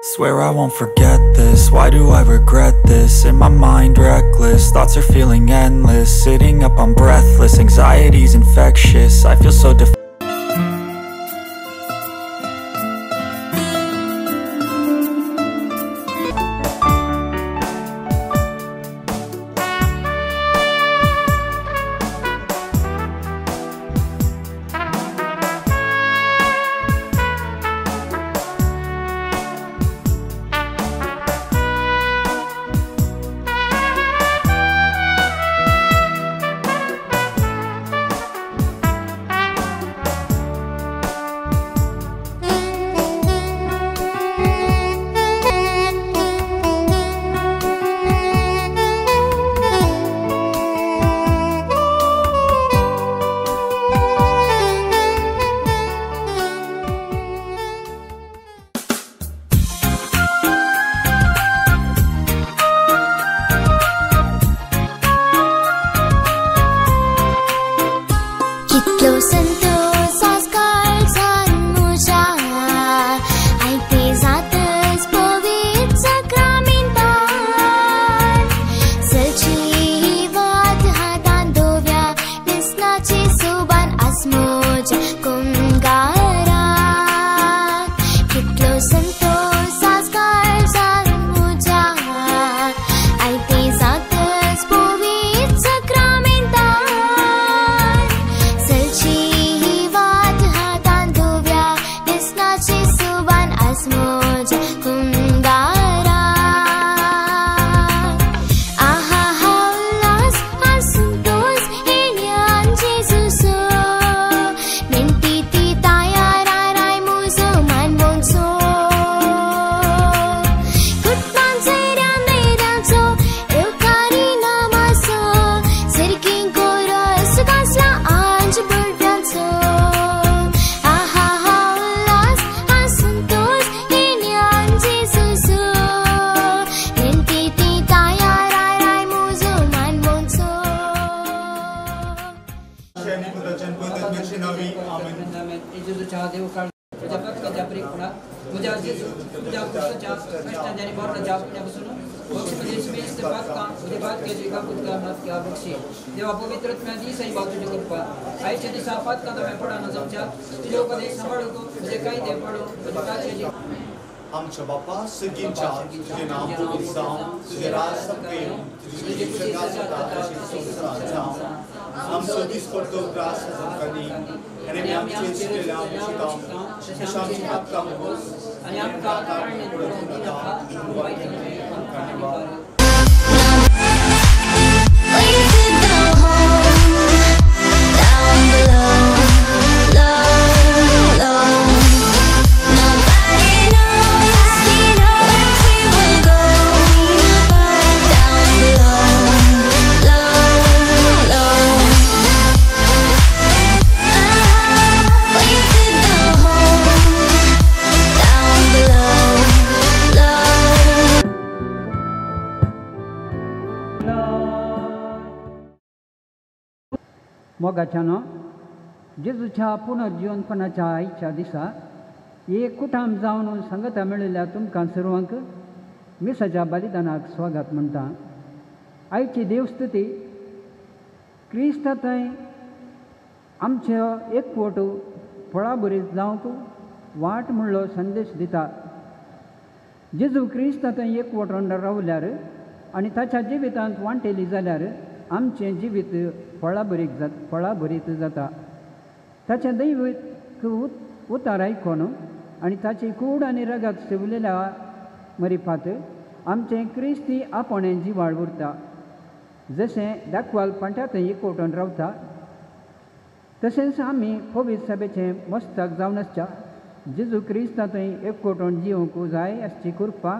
Swear I won't forget this, why do I regret this? In my mind reckless, thoughts are feeling endless. Sitting up, I'm breathless, anxiety's infectious. I feel so आमच्या बाप्पा सगळ्यांच्या तुझे नाम पवित्र जावं, तुझे राज सपकें, तुझी जगात सदा अशी संवसारात जावं. आमचो दीस पडतो त्रास आमकां आनी आमचे चिंतलेल्या मुशिकां तशें आमची पापकां मुगोस आनी आमकां काळजी पडूं नाका वायट आमकां निवार. मोगाच्यानो जेजूच्या पुनर्जीवनपणाच्या आयच्या दिसा एक कुटाम जावन संगता मेळिल्ल्या तुमकां सर्वांक मिसाच्या बलिदानाक स्वागत म्हणटा. आयची देवस्तुती क्रिस्त थंय आमच्यो एकवट फळाबरीत जावंक वाट म्हणलो संदेश दिता. जेजू क्रिस्त थंय एकवटान रावल्यार आनी ताच्या जिवितांत वांटेली जाल्यार आमचें जिवीत फळाबरीत जाता. ताचें दैवीक उतार आयकोन आनी ताची कूड आनी रगत शिवलेल्या मरिफात आमचें क्रिस्ती आपणें जिवाळ उरता. जशें दाखवाल पांट्या थंय एकवटान रावता तशेंच आमी पवित्र सभेचें मस्तक जावन आसच्या जेजू क्रिस्ता थंय एकवटान जिवंक जाय आसची कृपा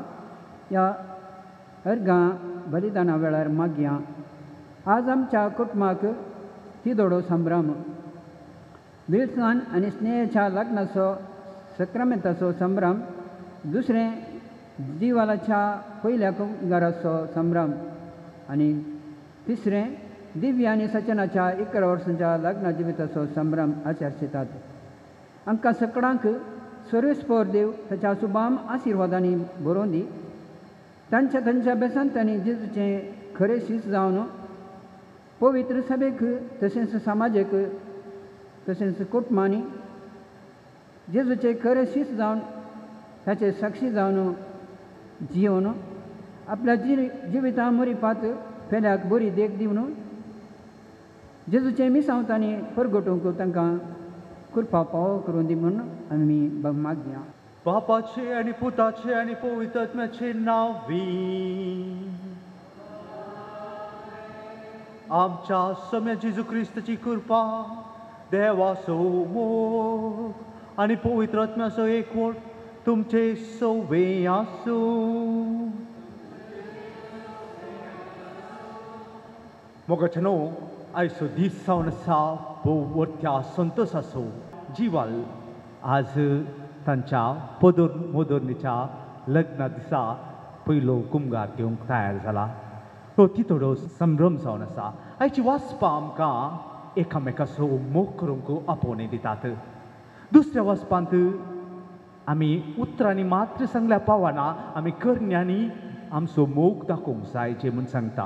ह्या अर्गां बलिदाना वेळार मागया. आज आमच्या कुटुंबाक तिदोडो संभ्रम, विल्सन आनी स्नेहाच्या लग्नाचो सक्रामेंताचो संभ्रम, दुसरें दिवालाच्या पयल्या कुंगाराचो संभ्रम आनी तिसरें दिव्या आनी सचनाच्या 11 वर्सांच्या लग्ना जिविताचो संभ्रम आचरतात. आमकां सगळ्यांक सर्वेस्पोर देव ताच्या सुबाम आशिर्वादांनी बरोवन दी. तांच्या बेसान तांणी जेजूचें खरें शीस जावन पवित्र सभेक तशेंच समाजाक तशेंच कुटुंबांनी जेजूचें खरें शीस जावन ताचे साक्षी जावन जिवन आपल्या जिविता मरिपात फेल्याक बरी देख दिवन जेजूचें मिसांव तांणी परगटूंक तांकां कृपा पावो करून दी म्हूण आमी मागया. बापाचे आनी पुताचे आनी पवित्र आत्म्याचे नांवी आमच्या सम्या जेजू क्रिस्ताची कृपा देवाचो मोग आनी पवित्र आत्म्याचो एकवट तुमचे सगळे आसूं. मोगाचे न्हू आयचो दीस जावन आसा भोवत्या संतोशाचो जिवाल. आज तांच्या मोदोरणीच्या लग्ना दिसा पयलो कुमगार घेवंक तयार जाला. ती थोडो संभ्रम जावन आसा. आयची वाचपां आमकां एकामेकाचो मोग करूंक आपोवणी दितात. दुसऱ्या वाचपांत आमी उतरांनी मात्र सांगल्या पावना आमी करण्यांनी आमचो मोग दाखोवंक जाय जे म्हूण सांगता.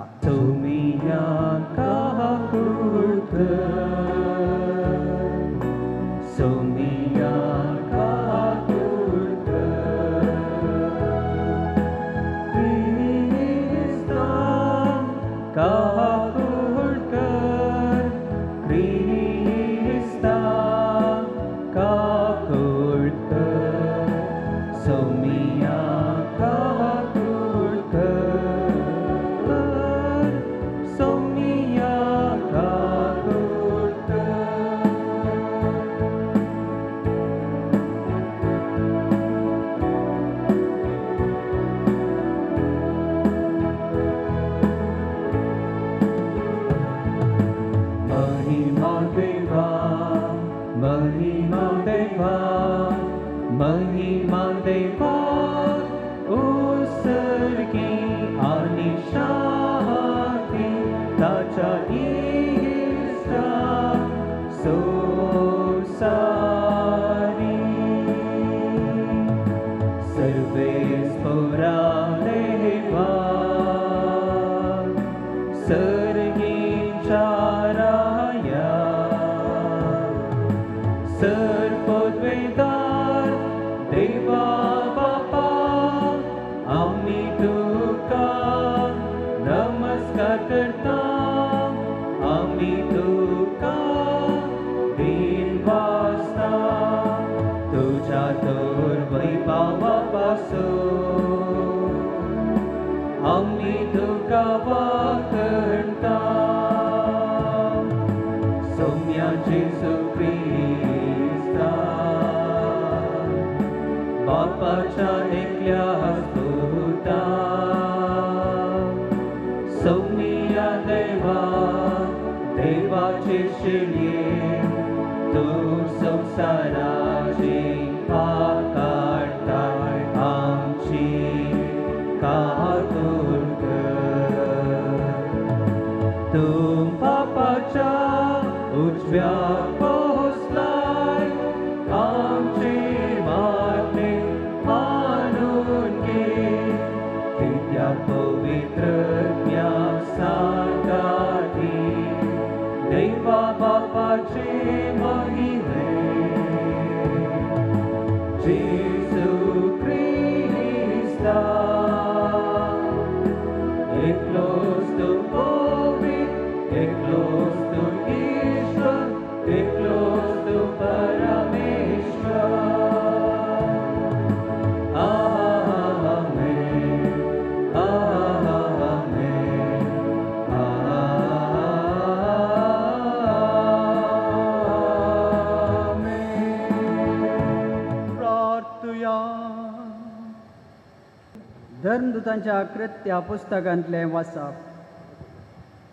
धर्मदूतांच्या कृत्या पुस्तकांतलें वाचप.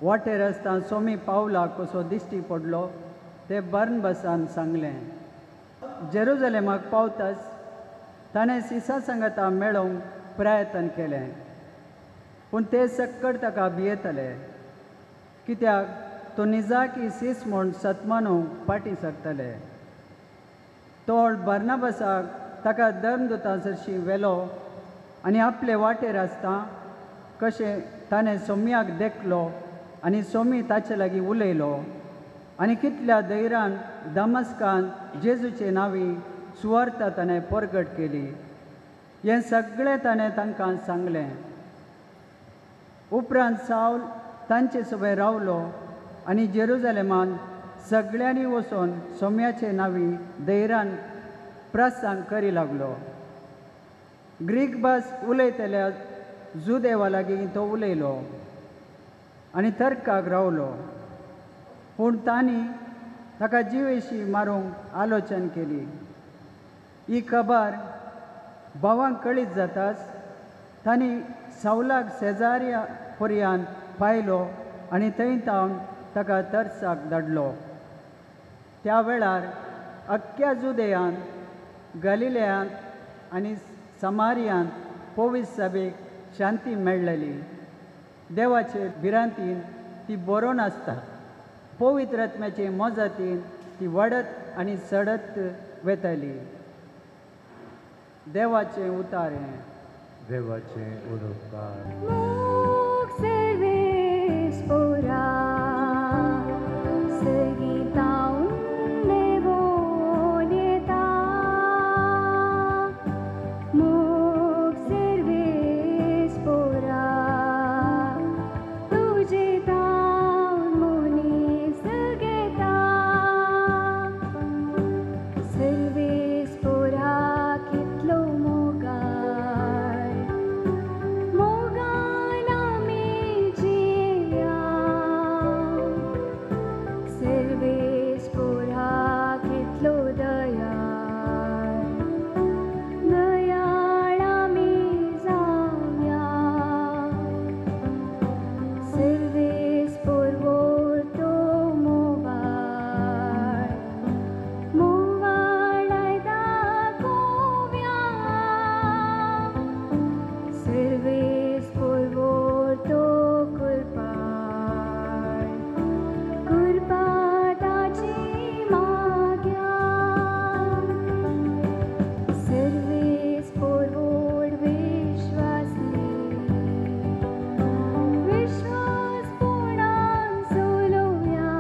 वाटेर आसतना सोमी पावलाक कसो दिश्टी पडलो ते बर्नबासान सांगलें. जेरुजलेमाक पावताच ताणें सिसा सांगाता मेळोवंक प्रयत्न केलें पूण ते सक्कड ताका भियेतले कित्याक तो निजाकी म्हूण सतमानूंक फाटीं सरतले. तो बर्नबासाक ताका धर्मदुता सरशी व्हेलो आनी आपले वाटेर आसता कशें ताणें सोम्याक देखलो आनी सोमी ताचे लागीं उलयलो आनी कितल्या धैर्यान दमस्कान जेजूचे नांवी सुवार्ता ताणें परगट केली. हें सगळें ताणें तांकां सांगलें. उपरांत सावल तांचे सोबत रावलो आनी जेरुजलेमान सगळ्यांनी वचून सोम्याचे नांवी धैर्यान प्रसंग करी लागलो. ग्रीक भास उलयतल्या जुदेवा लागीं तो उलयलो आनी तर्काक रावलो. पूण तांणी ताका जिवेशी मारूंक आलोचन केली. ही खबर भावांक कळीत जाताच तांणी सावलाक शेजाऱ्या पर्यंत पायलो आनी थंय तावन ताका तर्साक धाडलो. त्या वेळार अख्ख्या जुदेयांत गलिलेयांत आनी समारियांत पवित्र सभेक शांती मेळ्ळली. देवाचे भिरांतीन ती बरोवन आसता. पवित्र आत्म्याचे मोजतीन ती वाडत आनी सडत वेतली. देवाचें उतारें. देवाचें उलोवपार. मोग सर्वेस पोरा सगीताउन देवोन येता. मोग सर्वेस पोरा तुजे ताउन मनीस घेता. सर्वेस पोरा कितलो मोगार मोगान आमी जिया. सर्वेस पोरा कितलो दयाळ दयाळ आमी जावया. सर्वेस पोरवोर तो मोवाळ मोवाळाय दाखोव्या. सर्वेस पोरवोर तो कुर्बान कुर्बा ताची माग्या. सर्वेस पोरवोर विश्वासी विश्वास पुणान सोलोया.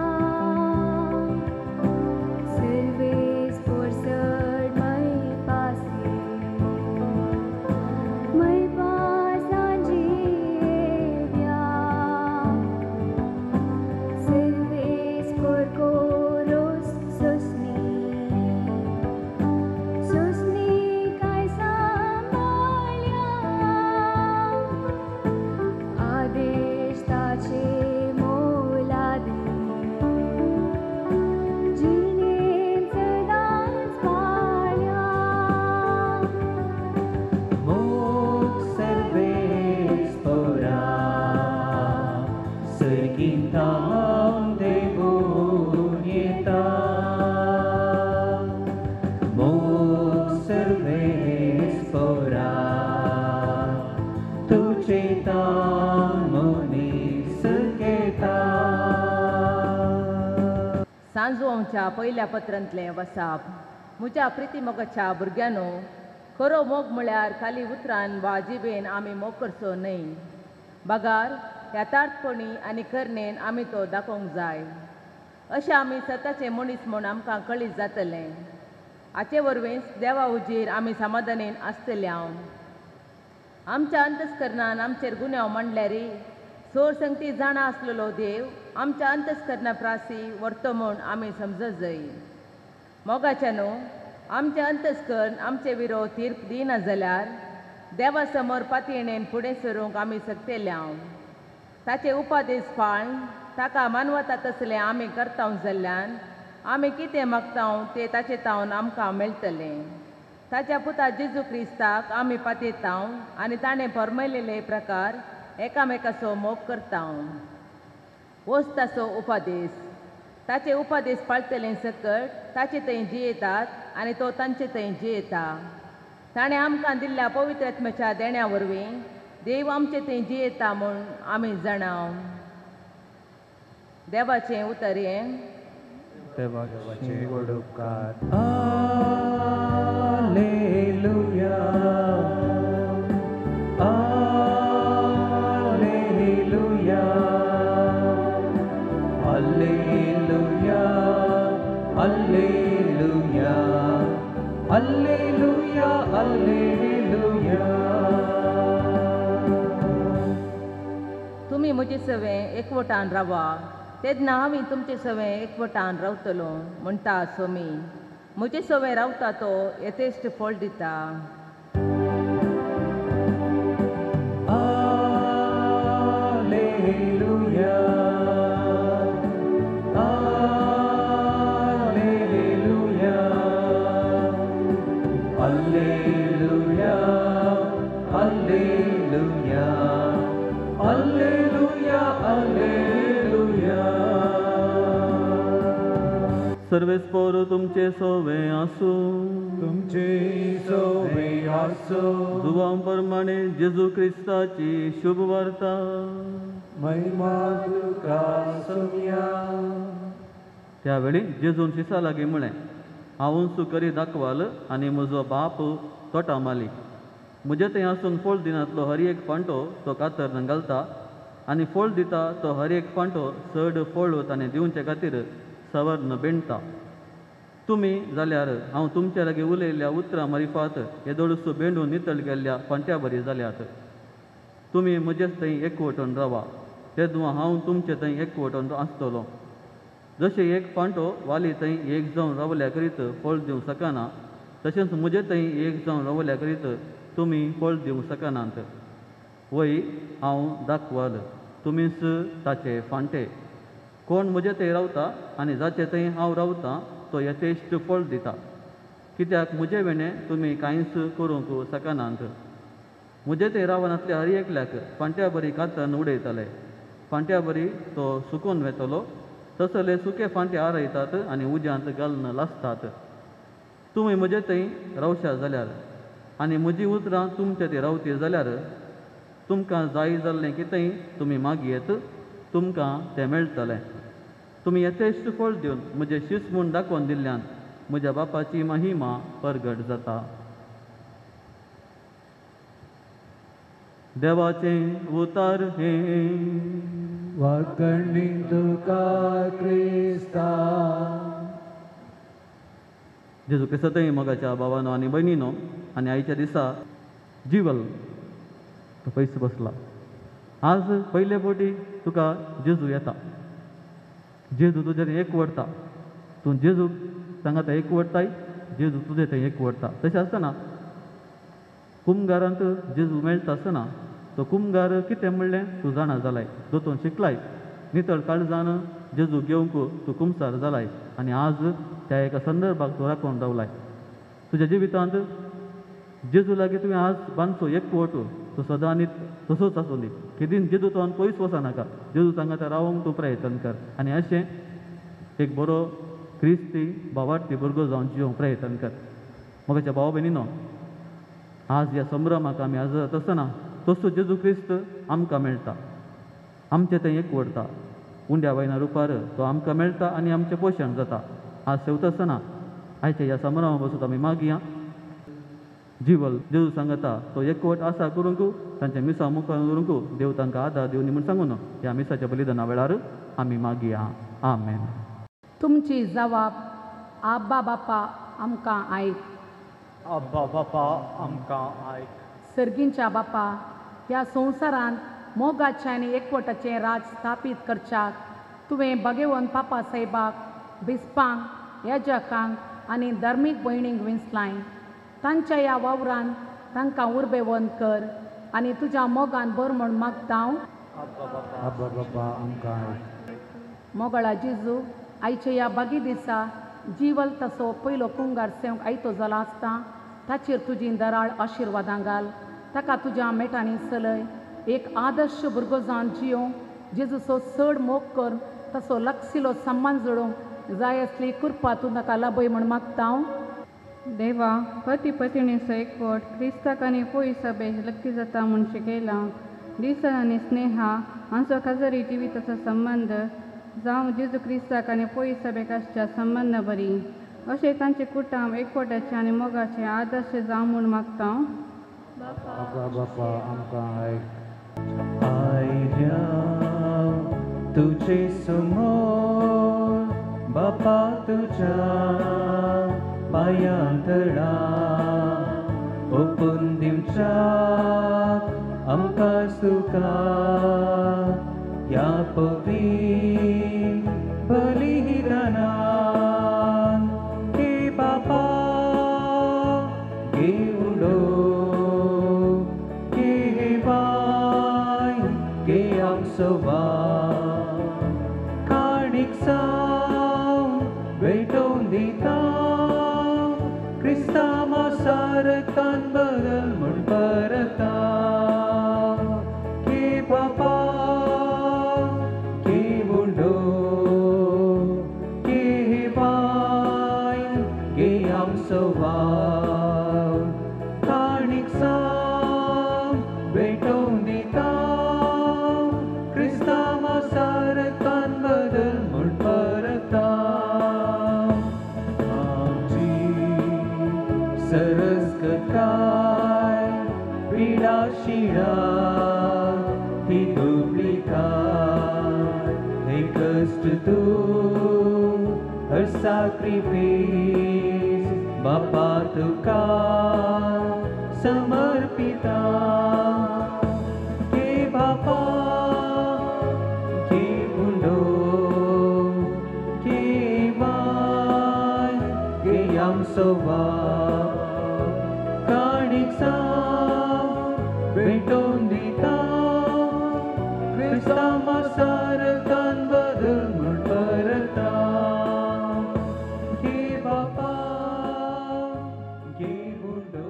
सर्वेस पोरसड मै पासी मै पासांजी येव्या. सर्वेस पोरकोरोस सोसनी सोसनी काय सांभाळ्या. आदेश ताचे मोलादी जिणेंत सदांच पाळ्या. मोग सर्वेस पोरा सगीताउन देवोन येता. मोग सर्वेस पोरा तुजे ताउन मनीस घेता. सांजो आमच्या पयल्या पत्रांतलें वसाप. म्हज्या प्रितीमोगाच्या भुरग्यांनो, खरो मोग म्हळ्यार खाली उतरान वा जिबेन आमी मोग करचो न्हय. बागार याथार्थपणी आनी करनेन आमी तो दाखोवंक जाय. अशें आमी सताचे मनीस म्हूण आमकां कळीत जातलें. हाचे वरवींच देवा हुजीर आमी समाधानीन आसतल्या. आमच्या अंतस्करणान आमचेर गुन्यांव मांडल्यारय सोर संगती जाणा आसलेलो देव आमच्या अंतस्करणा प्रासी व्हरतो म्हूण आमी समजत जाय. मोगाच्या न्हू, आमचें अंतस्करण आमचे विरोध तीर्प दिना जाल्यार देवा समोर पातयणेन फुडें सरूंक आमी सकतेल्या. ताचे उपादेश फाळन ताका मानवता तसलें आमी करता जाल्ल्यान आमी कितें मागता तें ताचे तावन आमकां मेळटलें. ताच्या पुता जेजू क्रिस्ताक आमी पातयता आनी ताणें फर्मयलेले प्रकार एकामेकाचो मोग करता. होच ताचो उपादेश. ताचे उपादेश पाळटले सकट ताचे थंय जियेतात आनी तो तांचे थंय जियेता. ताणें आमकां दिल्ल्या पवित्र आत्म्याच्या देण्या वरवीं देव आमचे थंय जियेता म्हूण आमी जाणा. देवाचें उतर हें. देवाचें उलोवपार. हालेलुया. तुम्ही म्हजे सवे एकवटान रावा तेन्ना हांव तुमचे सवे एकवटान रावतलो म्हणटा सोमी. म्हजे सवे रावता तो येतेश्ट फळ दिता. सर्वेस्पोर तुमचे सोवे आसू. तुमचे सोवे आसो. जुवां प्रमाणे जेजू क्रिस्ताची शुभ वार्ता. महिमा तुका सोम्या. त्यावेळी जेजून शिसा लागीं म्हळें, हांव सुकरी दाखवाल आनी म्हजो बाप तोटा माली. म्हजे थंय आसून फोळ दिनांतलो हर एक फांटो तो कातर घालता आनी फोळ दिता तो हर एक फांटो चड फोळ ताणें दिवचे खातीर सवर्ण बेंडटा. तुमी जाल्यार हांव तुमचे लागीं उलयल्ल्या उतरां मारिफात येदोळसो बेंडून नितळ गेल्ल्या फांट्या बरी जाल्यात. तुमी म्हजेच थंय एकवटून रावा तेदुआ हांव तुमचे थंय एकवटून आसतलों. जशें एक फांटो वाली थंय एक जावन रावल्या करीत फळ दिवंक शकना, तशेंच म्हजे थंय एक जावन रावल्या करीत तुमी फळ दिवंक शकनात. वय हांव दाखवाल, तुमीच ताचे फांटे. कोण म्हजे थंय रावता आनी जाचे थंय हांव रावतां तो येतेश्ट फळ दिता, कित्याक म्हजे वेणें तुमी कांयच करूंक शकनात. म्हजे थंय रावनातल्या हर एकल्याक फांट्या बरी कातन उडयतले. फांट्या बरी तो सुकून वेतलो, तसले सुके फांटे आरयतात आनी उज्यांत घालून लासतात. तुमी म्हजे थंय रावश्या जाल्यार आनी म्हजी उतरां तुमचे थंय रावती जाल्यार तुमकां जाय जाल्लें कितेंय तुमी मागयेत तुमकां तें मेळटलें. तुमी येतेश्ट फळ दिवन म्हजें शीस म्हूण दाखोवन दिल्ल्यान म्हज्या बापाची महिमा परगट जाता. देवाचें उतार हे वाकणी तुका क्रिस्ता. जेजू क्रिस्तय मोगाच्या भावानो आनी भयणीनो, आनी आयच्या दिसा जिवल तो पयस बसला. आज पयले फावटी तुका जेजू येता. जेजू तुजे थंय एकवटता. तूं जेजूक सांगा थंय एकवटताय, जेजू तुजे थंय एकवटता. तशें आसतना कुमगारांत जेजू मेळटा आसतना तो कुमगार कितें म्हणलें तूं जाणा जालाय. दोतोन शिकलाय, नितळ काळजान जेजू घेवंक तूं कुमसार जालाय आनी आज त्या एका संदर्भाक तूं राखून रावलाय. तुज्या जिवितांत जेजू लागीं तुवें आज बांदचो एकवट तो सदां तसोच आसूं दी. केदीन जेजू तुवें पयस वचनाका. जेजू सांगा थंय रावंक तूं प्रयत्न कर आनी अशें एक बरो क्रिस्ती भावार्थी भुरगो जावन जिवंक प्रयत्न कर. मोगाच्या भाव भयणीनो, आज ह्या संभ्रमाक आमी आजत आसतना तसो जेजू क्रिस्त आमकां मेळटा, आमचें थंय एकवटता. उंड्या वयना रुपार तो आमकां मेळटा आनी आमचें पोशण जाता. आज सेवता आसतना आयच्या ह्या संभ्रमा बसून आमी मागया. जिवल जेजू सांगता तो एकवट आसा करूंक, तांच्या मिसा मुखार करूंक देव तांकां आदार दिवनी म्हूण सांगून ह्या मिसाच्या बलिदाना वेळार आमी मागया. आमेन. तुमची जबाब आब्बा बापा आमकां आयक. अब्बा बापा आमकां आयक. सर्गींच्या बापा, ह्या संवसारांत मोगाचें आनी एकवटाचें राज स्थापीत करच्याक तुवें भगेवन पापा साहेबाक, बिस्पांक, याजकांक आनी धर्मीक भयणींक विंचलाय. तांच्या ह्या वावरान तांकां उर्बेवंत कर आनी तुज्या मोगान बर म्हूण मागता हांव. अब्बा बापा आमकां आयक. मोगळा जेजू, आयच्या ह्या बागी दिसा जिवल तसो पयलो कुंगार सेवंक आयतो जाला आसता ताचेर तुजी दराळ आशिर्वादां घाल. ताका तुज्या मेटांनी चलय. एक आदर्श भुरगो जावन जियो जेजूचो चड मोग कर, तसो लागशिल्लो सम्मान जोडूंक जाय आसली कृपा तूं ताका लाभय म्हूण मागता हांव. देवा, पती पत्नीचो एकवट क्रिस्ताक आनी पोई सभेक लक्की जाता म्हूण शिकयलां. दिसन आनी स्नेहा हांचो खाजरी जिविताचो संबंद जावं जेजू क्रिस्ताक आनी पोई सभेक आसच्या संबंद बरी. अशें तांचे कुटाम एकवटाचे आनी मोगाचे आदर्श जावं म्हूण मागता हांव. बाबा बापा आमकां आयक. आयल्या तुजे समोर बापा तुज्या पायांतळा ओपून दिवच्याक आमकां सुका ह्या पवित्र बलिदानान हे बापा घे उडो घे बाय घे आमचो काणीक सावन भेटोवन दिता क्रिस्ता मासारकान बदल म्हूण परता घे बापा घे उडो घे बाय घे आमचो काणीक सावन भेटोवन दिता क्रिस्ता मासारकान बदल म्हूण परता आमची सरस्कताय पिडा शिडा ती दुबळी काय हे कश्ट तूं हर sacrifice बापा तुका समर्पिता घे बापा घे उडो घे बाय घे आमचो काणीक सावन भेटोवन दिता क्रिस्ता मासारकान बदल म्हूण परता घे बापा घे उडो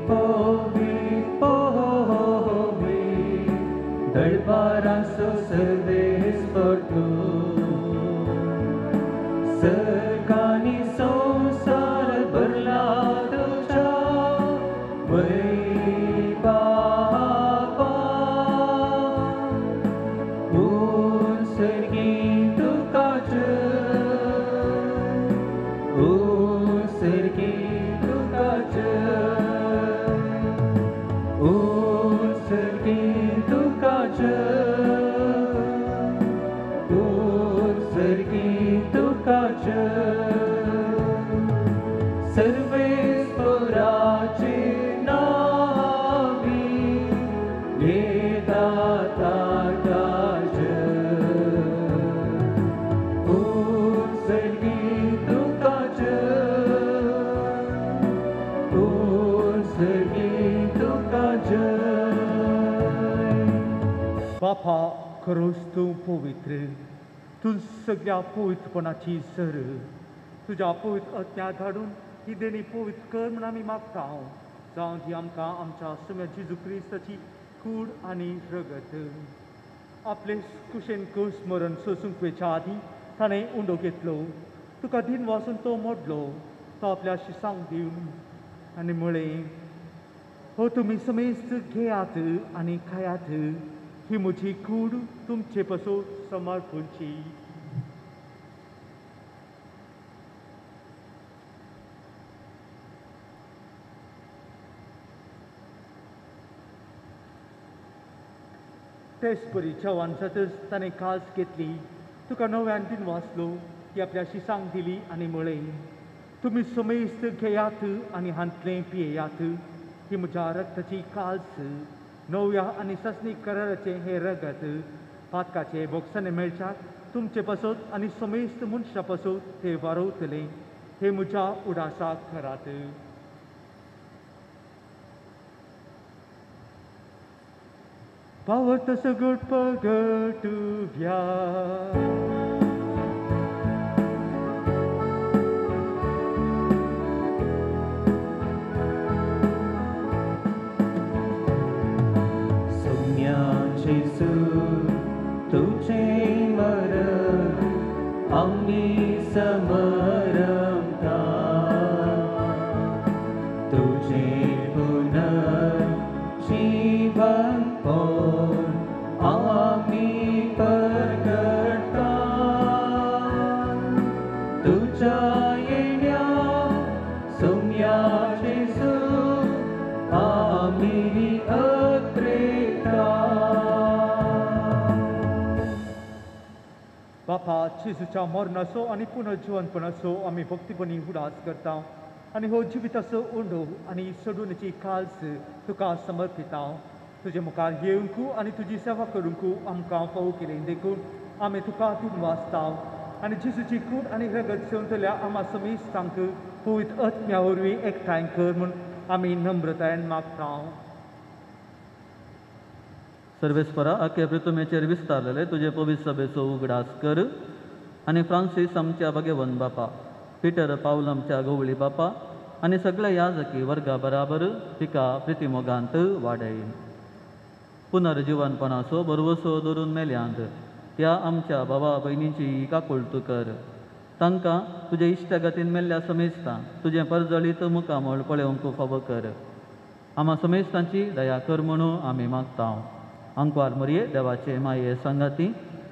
पवित्र दळबाराचो संदेश परतो सर्गांनी संसार भरला तुज्या वै बापा सर्गी तुकाच सर्गी तुकाच सर्गी तुकाच सर्गी तुकाच सर्वेस्पराचे नावी येदाता काज सर्गी तुकाच सर्गी तुकाच बापा खरोच तूं पवित्र तूं सगळ्या पवित्रपणाची सर तुज्या पवित्र आत्म्या धाडून ही देणी पवित्र कर म्हूण आमी मागता हांव जावं ती आमकां आमच्या सुम्या जेजू क्रिस्ताची कूड आनी रगत आपले कुशेन कूस मरण सोंसूंक वेच्या आदीं ताणें उंडो घेतलो तुका दिन वासून तो मोडलो तो आपल्या शिसांक दिवन आनी म्हळें हो तुमी समेस्त घेयात आनी खायात ही म्हजी कूड तुमचे पासून समर्पणची तेच परी जेवण जातच ताणें कास घेतली तुका नव्यान दिन वाचलो ती आपल्या शिसांक दिली आनी म्हळें तुमी समेस्त घेयात आनी हांतलें पियेयात ही म्हज्या रक्ताची काल्स नव्या आनी ससनी कराराचें हें रगत पातकाचे बोगसाने मेळच्याक तुमचे पासून आनी समेस्त मनशा पासून ते वारोवतलें हे म्हज्या उडासाक करात Power to so good for girl to Sumya Jesu तुझे मरण आम्ही समरमता तुझे पुनर्जीवन आम्ही प्रगटा बापा जेजूच्या मरणाचो आनी पुनर्जीवनपणाचो आमी भक्तीपणी उडास करता आनी हो जिविताचो उंडो आनी सोडूनची काळज तुका समर्पिता तुजे मुखार येवंकू आनी तुजी सेवा करूंकू आमकां फावो केलें देखून आमी तुका दिन वाचता आनी जेजूची कूड आनी रगत सेवतल्या आमा समेस्तांक पवित्र आत्म्या वरवीं एकठांय कर म्हूण आमी नम्रतायेन मागता सर्वेस्परा आख्या पृथ्वीचेर विस्तारलेले तुजे पवित्र सभेचो उगडास कर आनी फ्रांसीस आमच्या भगेवन बापा पिटर पावल आमच्या गवळी बापा आनी सगळ्या याजकी वर्गा बराबर तिका प्रितीमोगांत वाडय पुनर्जीवनपणाचो बरवसो दवरून मेल्यांत त्या आमच्या भावा भयणीची काकुळट कर तांकां तुजे इश्टगतीन मेल्ल्या समेस्तां तुजें परजळीत मुखामळ पळोवंक फावो कर आमा समेस्तांची दया कर म्हणून आमी मागता अंकवार मरये देवाचे माये संगाती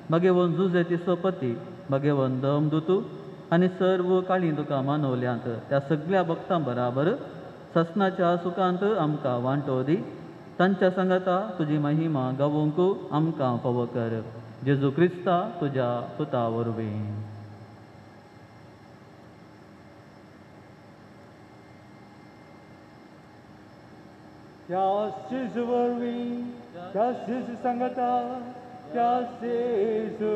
भगेवन जुजे तिचो पती भगेवन दमदुतू आनी सर्व काळी तुका मानवल्यांत त्या सगळ्या भक्तां बराबर ससनाच्या सुखांत आमकां वांटो दी तांच्या संगता तुजी महिमा गावोवंक आमकां फावो कर जेजू क्रिस्ता तुज्या पुता वरवीं त्या जेजू वरवीं त्या जेजू संगता त्या जेजू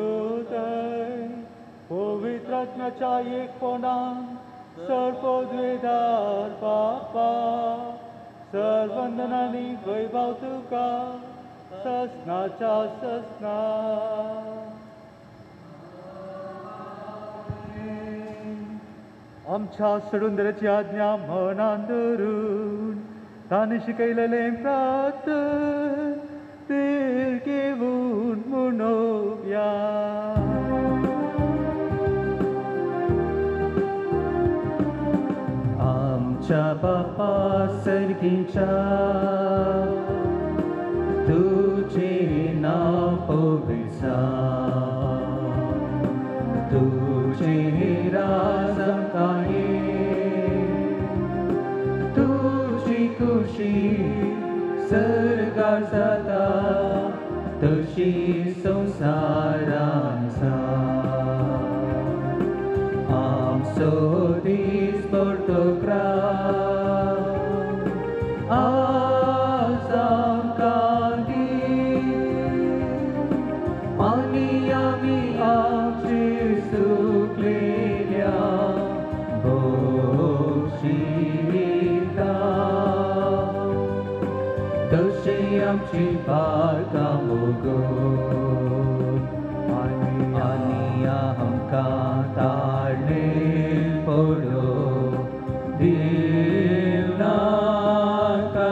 दय पवित्र आत्म्याच्या एकपणान सर्वोद्वेदार बापा सर्वंदनांनी वैभव तुका ससनाच्या ससना आमच्या सडुंदराची आज्ञा मनान धरून ताणें शिकयलेलें प्रार्थन तेर घेवन म्हणोवया आमच्या बापा सर्गीच्या तुझे नाव पवित्र तुझे राज आमकां तुझी खुशी सर्गार जाता तशी संवसारांत आमचो दीस परतोग्रा आज आमकां दी आनी आमी आमची सुकलेल्या तशें आमची बाळगां मोगोन आनी आमकां ताळ्ळें पडो दीव नाका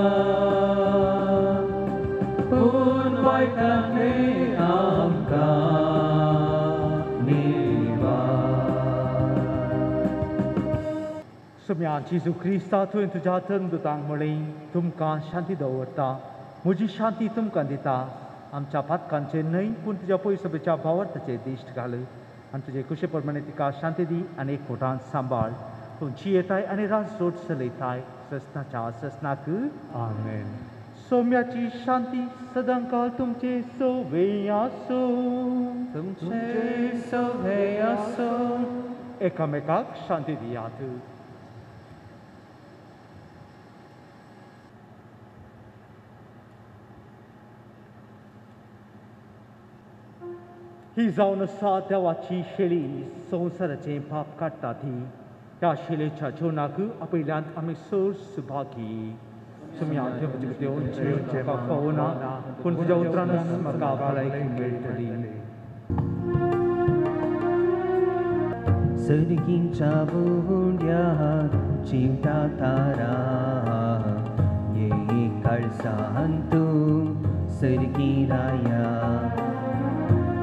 पूण वायटांतले आमकां सुम्या जेजू क्रिस्ता तुवें तुज्या तनदुतांक म्हळें तुमकां शांती दवरता म्हजी शांती तुमकां दिता आमच्या पातकांचे न्हय पूण तुज्या पयसभेच्या भावार्थाचेर दिश्ट घाल आनी तुजे कुशे प्रमाणे तिका शांती दी आनी एकवटान सांबाळ तूं जियेताय आनी रास जोड चलयताय ससनाच्या ससनाक आमेन सौम्याची शांती सदांकाळ तुमचे सोवे आसूं तुमचे सोवे आसूं एकामेकाक शांती दियात ही जावन आसा देवाची शेळी संवसाराचें पाप काडटा ती त्या शेळेच्या जेवणाक आपयल्यांत आमी सर सुभागी तुमी म्हाका फावना पूण तुज्या उतरानूच म्हाका भलायकी मेळटली सर्गींच्या बोंड्यार चिवता तारा ये काळजान तूं सर्गी राया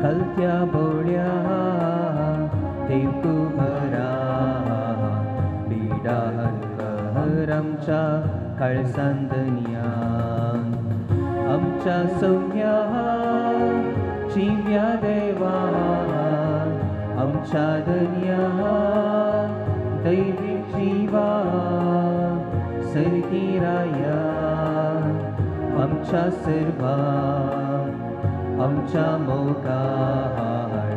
कलत्या बोळ्या देवकू भरा बिडा हर आमच्या काळजांदन्यान आमच्या सौम्या जिव्या देवा आमच्या दन्या दैवी जीवा सर्गी राया आमच्या सर्वा आमच्या मोगार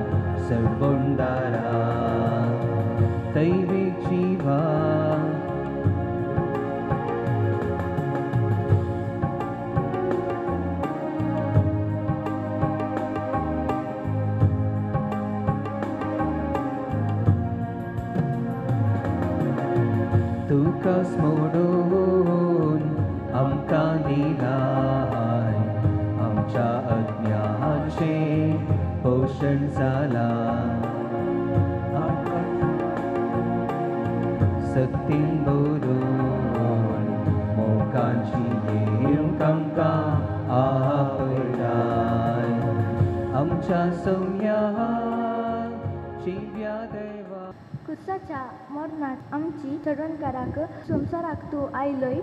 सर्वोंडारा दैविक जीवा तुकास मोडून आमकां दिलाय आमच्या अज्ञाचे पोषण जाला सक्तीन बरोवन मोगांची येवंक आमकां आपयलाय आमच्या सौम्या जिव्या देवा कुसाच्या मरणात आमची चडणकाराक संवसाराक तूं आयलय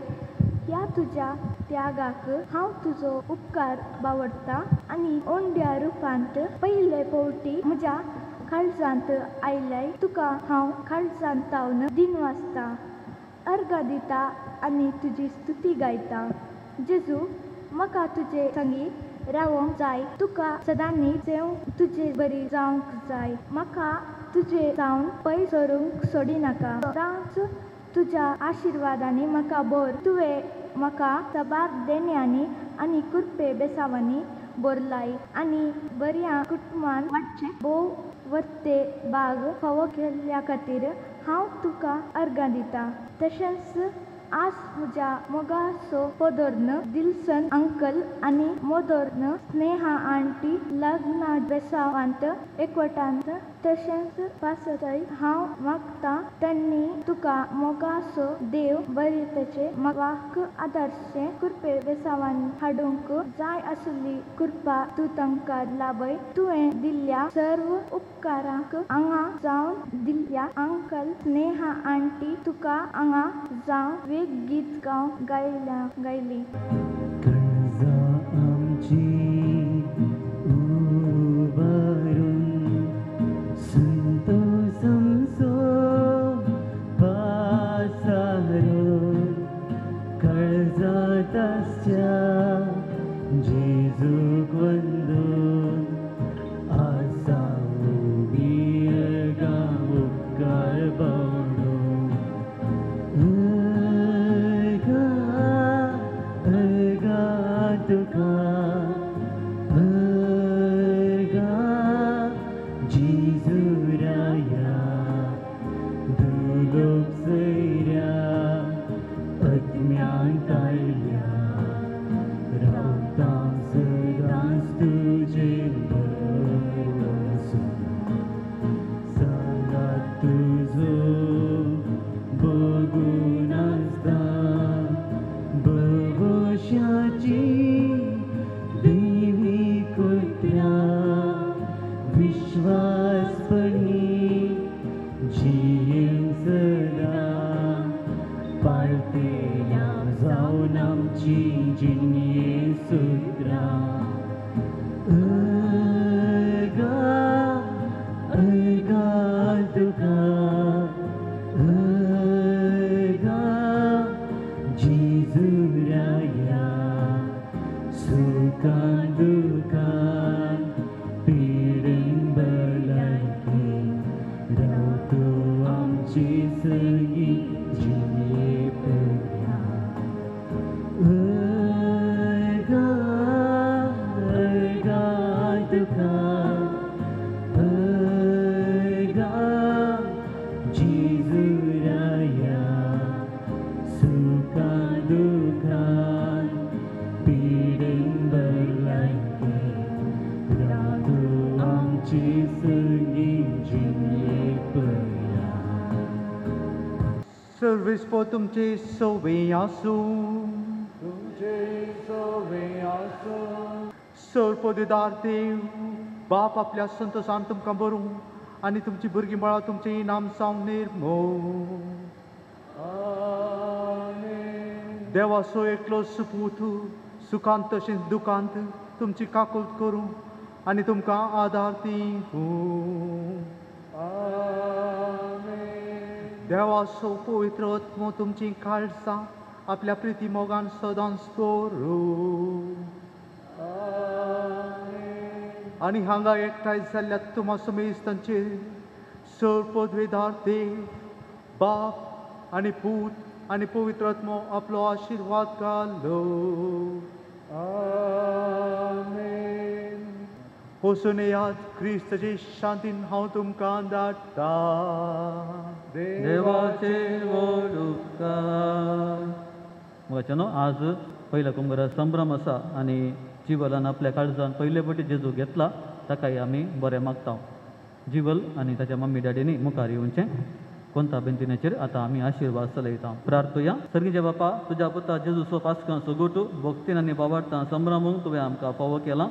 ह्या तुज्या त्यागाक हांव तुजो उपकार बावडटा आनी ओंड्या रुपांत पयले फावटी म्हज्या काळजांत आयल्याय तुका हांव काळजांतावन दिनवासता अर्घ दिता आनी तुजी स्तुती गायता जेजू म्हाका तुजे संगी रावंक जाय तुका सदांनी सेव तुजे बरी जावंक जाय म्हाका तुजे जावन पयस सरूंक सोडिनाका सदांच तुज्या आशिर्वादांनी म्हाका भर तुवें म्हाका सबार देण्यांनी आनी कुर्पे बेसावांनी भरलाय आनी बऱ्या कुटुंबान वाडचें भोव वर्ते बाग फावो केल्ल्या खातीर हांव तुका अर्घ दिता तशेंच आज म्हज्या मोगाचो पदोर्न दिलसन अंकल आनी मोदोर्न स्नेहा आंटी लग्ना बेसावांत एकवटांत तशेंच पासतय हांव मागता त्यांनी तुका मोगाचो देव बरी तेचे म्हाका आदारचे कुर्पे बेसावांनी हाडूंक जाय आसली कृपा तूं तांकां लाभय तुवें दिल्ल्या सर्व उपकारांक हांगा जावन दिल्ल्या अंकल स्नेहा आंटी तुका हांगा जावन वेग गीत गायली कर्जा आमची उबारून संतोष आमचो पासारून कर्जात आसच्या जेजूक वंदून आसा उबी अर्गा उपकार बावडून तुका जिजुराया दुलोक सैर्या अज्ञान कायल्या रावता सदांच तुजे बरोसून सांगात तुजो बगून आसता भविष्याची देवी कुत्र्या विश्वासपणी जियें सदा पाळतेल्या जावन आमची जिणये सुत्रां अर्गा तुका जिजुराया सुखान दुखान पिडेन भलायकी रावतो आमची सगळी जिणे पर्या अर्गा तुका जिजुराया सुखान दुखान पिडेन भलायकी रावतो आमची सगळी जिणे पर्या सर्वेस्पो तुमचे सोवे आसूं तुमचे सोवे आसूं सर्वपदीदार देव बाप आपल्या संतोशान तुमकां भरूं आनी तुमची भुरगीं बाळां तुमचें इनाम जावन निर्मोळ देवाचो एकलो सुपूत सुखांत तशेंच दुखांत तुमची काकुळट करूं आनी तुमकां आदार दिवूं देवाचो पवित्र आत्मो तुमची काळजां आपल्या प्रिती मोगान सदांच दवरूं आनी हांगा एकठांय जाल्ल्या तुमा समेत तांचे सर पदवेदार देव बाप आनी पूत आनी पवित्र आत्मो आपलो आशिर्वाद घालो. आमेन. वचून क्रिस्ताचे शांतीन हांव तुमकां धाडटा. देवाचे व्हड उपकार. वचनो आज पहिला कुंभारा संभ्रम आसा आनी जिवलान आपल्या काळजान पयले फावटी जेजू घेतला ताकाय आमी बरें मागता. जिवल आनी ताच्या मम्मी डॅडीनी मुखार येवचें. कोणता बेंतिनेचेर आतां आमी आशिर्वाद चलयता. प्रार्थुया. सर्गीचे बापा, तुज्या पुता जेजूचो पासकां सोगोटू भक्तीन आनी बाबार्थां संभ्रमूंक तुवें आमकां फावो केला.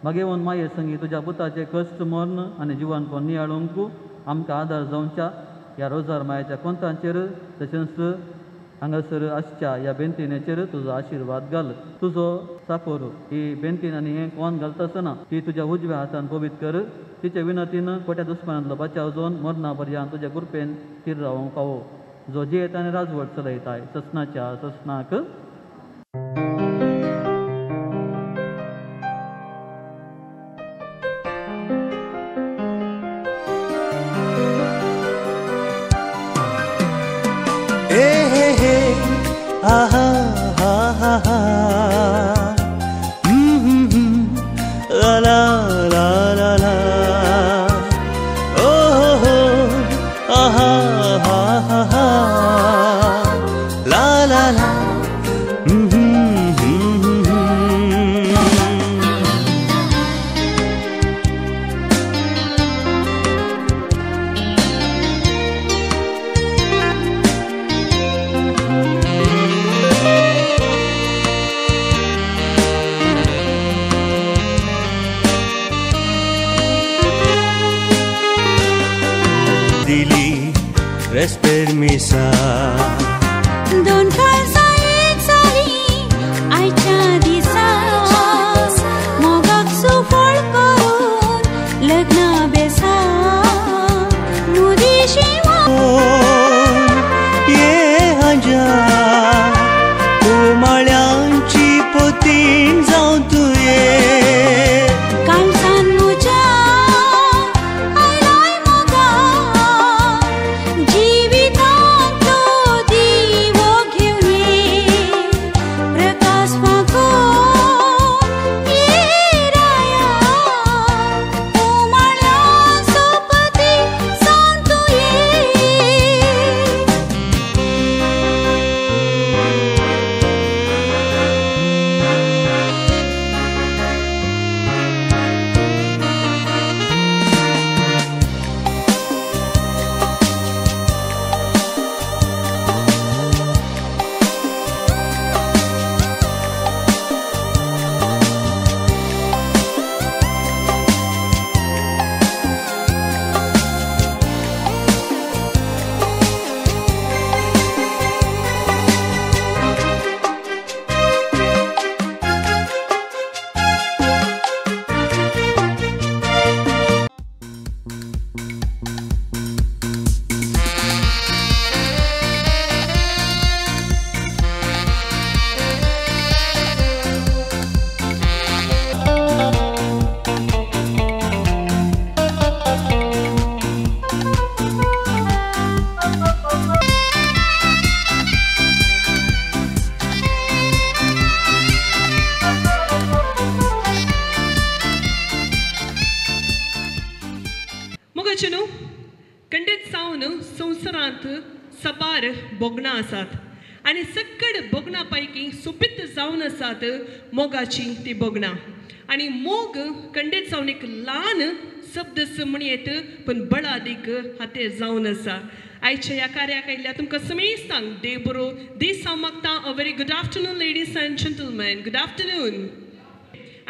मागेवन माये संगी तुज्या पुताचे कश्ट मरण आनी जिवानपण नियाळूंक आमकां आदार जावच्या ह्या रोजार मायाच्या कोंतांचेर तशेंच हांगासर आसच्या ह्या बेंतिनेचेर तुजो आशिर्वाद घाल. तुजो साकोर ही बेंतीन आनी हें कोण घालता आसतना ती तुज्या उजव्या हातान पवित्र कर. तिचे विनतीन खोट्या दुस्मानांतलो बचाव जावन मरणा पर्यंत तुज्या कृपेन स्थिर रावूंक फावो. जो जियेत आनी राजवट चलयताय ससनाच्या ससनाक. दोन काळजां एक जालीं आयच्या दिसा मोगाक सुफळ करून लग्न बेसा मुदीशी ये हांज्या कुमाळ्यांची पोतीन जावं तुये काळजान म्हज्या आयलाय मोगा जिवितांत तो दिवो घेवन ये प्रकाश मागून ये राया कुमाळ्यांचो पती जावन तूं ये. मोगाचेनो खंडीत जावन संवसारांत सबार बोगणां आसात आनी सक्कड बोगणां पैकी सोबीत जावन आसात मोगाची ती बोगणां. आनी मोग खंडीत जावन एक ल्हान शब्द म्हणयेत पण बळादीक हाते जावन आसा. आयच्या ह्या कार्याक आयिल्ल्या तुमकां समेस्तांक देव बरो दीस हांव मागतां. A very good afternoon ladies and gentleman. Good afternoon.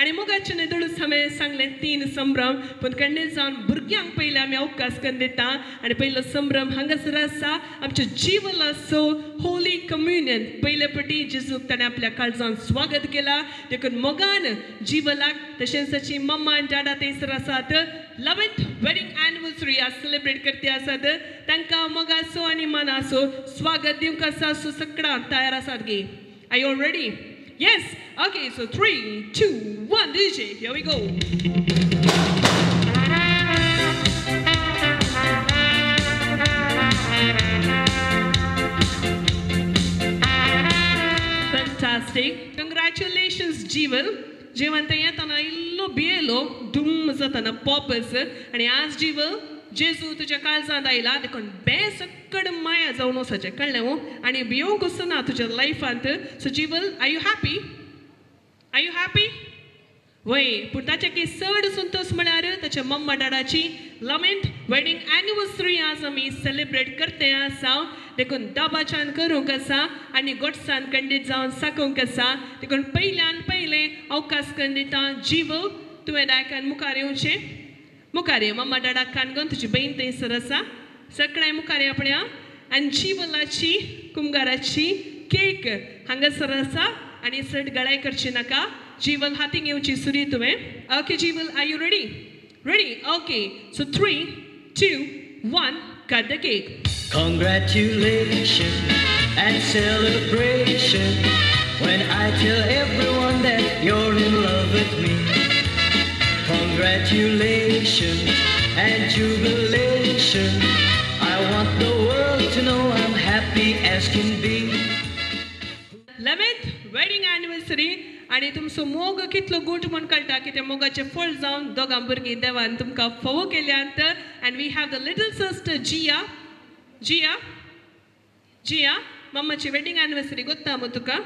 आनी मोगाचे न्हय हांवें सांगलें 3 संभ्रम पण खंडीत जावन भुरग्यांक पयले आमी अवकाश करून दिता. आनी पयलो संभ्रम हांगासर आसा आमच्या जिवलाचो होली कम्युनियन. पयले फावटी जेजूक ताणें आपल्या काळजान स्वागत केला. देखून मोगान जिवलाक तशेंच ताची मम्मा आनी डाडा थंयसर आसात. 11th वेडिंग एनिवर्सरी आज सेलिब्रेट करते आसात. तांकां मोगाचो आनी मनाचो स्वागत दिवंक आसा. सो सगळां तयार आसात गे. Are you ready? Yes? Okay, so 3, 2, 1, DJ, here we go. Fantastic. Congratulations, Jeeval. जेवण ते येताना इल्लो भियेलो डूम जाताना पॉपस आणि आज जीवल जेजू तुझ्या काळजांत आयला देखून बेसकड माया जावन वचचें कळ्ळें हो आनी भियोंक वचना तुज्या लायफांत सो जीवल आर यू हॅपी वय पूण ताचे की चड संतोश म्हळ्यार ताच्या मम्मा डॅडाची लमेंट वेडिंग एनिवर्सरी आज आमी सेलिब्रेट करते आसा देखून दाबाच्यान करूंक आसा आनी गोडसाण खंडीत जावन साकूंक आसा देखून पयल्यान पयलें अवकाश करून दिता जीवल तुवें दायकान मुखार येवचें मुखार ये मम्मा डॅडाक कानगोन तुजी बहीण थंयसर आसा सगळें मुखार या आपण्या आनी जीवलाची कुंभाराची केक हांगासर आसा आनी चड गळाय करची नाका जीवल हातीक येवची सुरी तुवें ओके जीवल are you ready okay so 3, 2, 1 cut the cake. Congratulations and celebration when I tell everyone that you're in love with me. Congratulations and jubilation. I want the world to know I'm happy as can be. 11th wedding anniversary आणि तुमचो मोग कितलो गूट म्हण कळटा की त्या मोगाचे फळ जावन दोगां भुरगीं देवान तुमकां फोव केल्यांत and we have the little sister Jiya मम्माची वेडिंग एनिवर्सरी गोत्ता मू तुका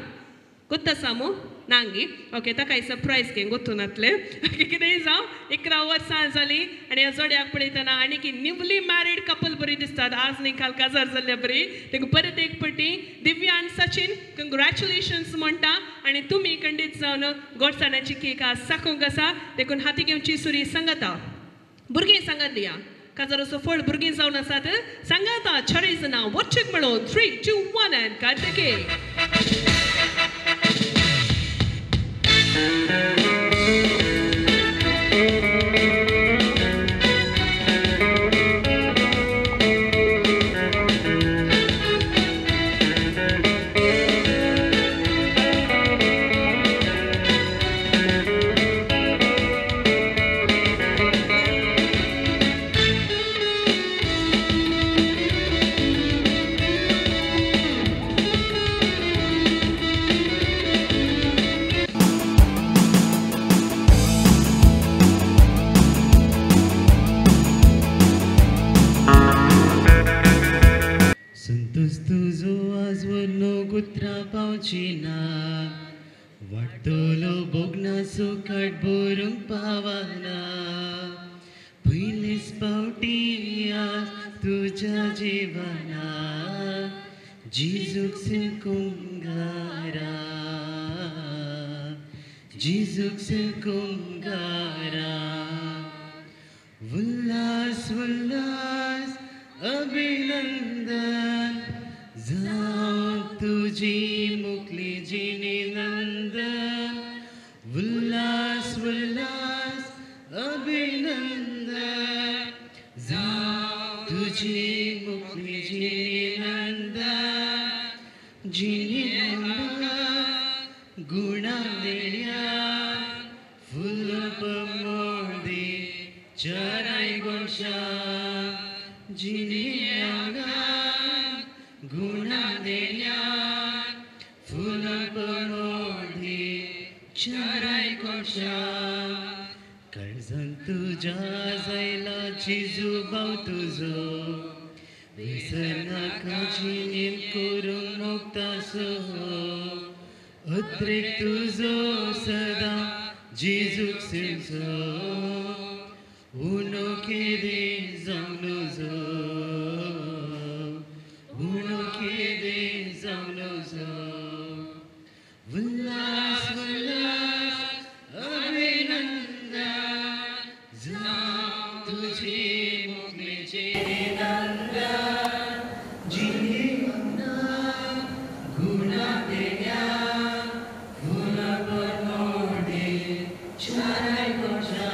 गोत्ता सामू नांगी ओके ताकाय सरप्रायज के गोतूनातले ओके कितेंय जावं 11 वर्सां जालीं आनी ह्या जोड्याक पळयतना आनी की न्यूली मॅरीड कपल बरी दिसतात आज न्ही काल काजार जाल्ल्या बरी देखून परत एक पटी दिव्या आनी सचिन कंग्रॅच्युलेशन्स म्हणटा आनी तुमी खंडीत जावन गोडसाणाची केक आज साकूंक आसा देखून हाती घेवची सुरी सांगाता भुरगीं सांगात दिया काजाराचो फळ भुरगीं जावन आसात सांगाता छडे जाणां वच्चेक मेळोन 3, 2, 1 end cut the cake वाटतलो Bogna सुखाट भरूंक पावना पयलीच पावटी आज तुज्या जिवना जिजूक कुंगारा जिजूक कुंगारा उल्लास उल्लास अभिनंदन जावं तुजी मुखली जिनी नंदन उल्लास उल्लास अभिनंदन जावं तुजी मुखली जिनी नंदन जिनी नंदन गुणा देण्या फुलप मोदी चराय गोशा जिनी गुणा देण्या फुलप मोदी चराय गोशा काळजान तुज्या जायला जिजू भाव तुजो विसरनाका जिणेन करूंक मोगतासो अत्रेक तुजो सदां जिजूक सिरचो उनो केदे जावं नजो उनो केदे जावं नजो उल्लास उल्लास अभिनंदन जावं तुजी मुखलेचे नंदन जिनी नंदन गुणा देण्या फुलप मोडी चराय गोशा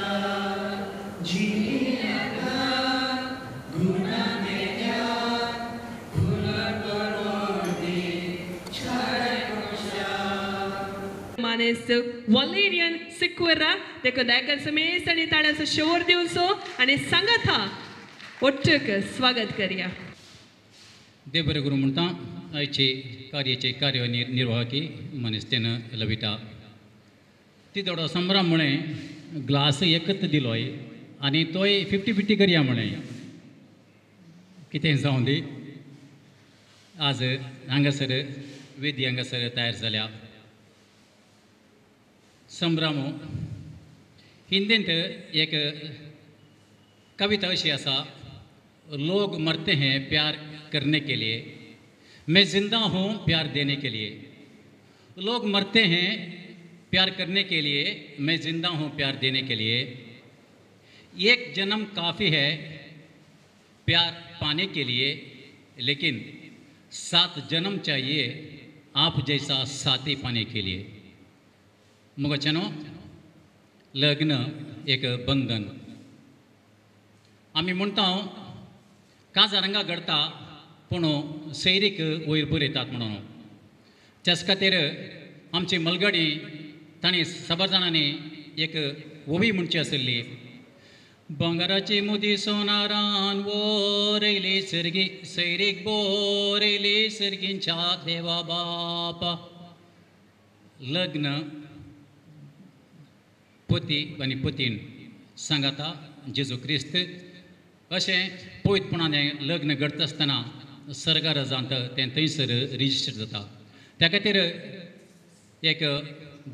Johannes Valerian Siqueira देखो दायकन समेत आणि ताळ्याचा शोर दिवसो आणि संगता ಒಟ್ಟಕ್ಕೆ स्वागत करूया देवरे गुरु म्हणटा आयचे कार्याचे कार्यनिर्वाहकी मनीसतेन लविता ती थोडो संभ्रम म्हणे ग्लास एकच दिलोय आनी तोय 50-50 करया म्हणे कितें जावं दी आज हांगासर वेदी हांगासर तयार जाल्या संभ्रम हिंदींत एक कविता अशी आसा लोग मरते हैं प्यार करने के लिए मैं जिंदा हूँ प्यार देने के लिए लोग मरते हैं प्यार करने के लिए मैं जिंदा हूँ प्यार देने के लिए एक जन्म काफ़ी है प्यार पाने के लिए लेकिन 7 जन्म चाहिए आप जैसा साथी पाने के लिए मुगचनो लग्न एक बंधन आमी म्हणटा काजारांगा घडता पूण सैरीक वयर बरयतात म्हणून त्याच खातीर आमची मलगडी तांणी साबार जाणांनी एक ओवी म्हणची आसली बंगाराची मुदी सोनारान वोरयली सर्गी सैरीक बोरयली सर्गींच्या देवा बापा लग्न पती आनी पतीन सांगाता जेजू क्रिस्त अशें पवित्रपणाने लग्न घडता आसतना सरकार जात तें थंयसर रिजिस्टर जाता त्या खातीर एक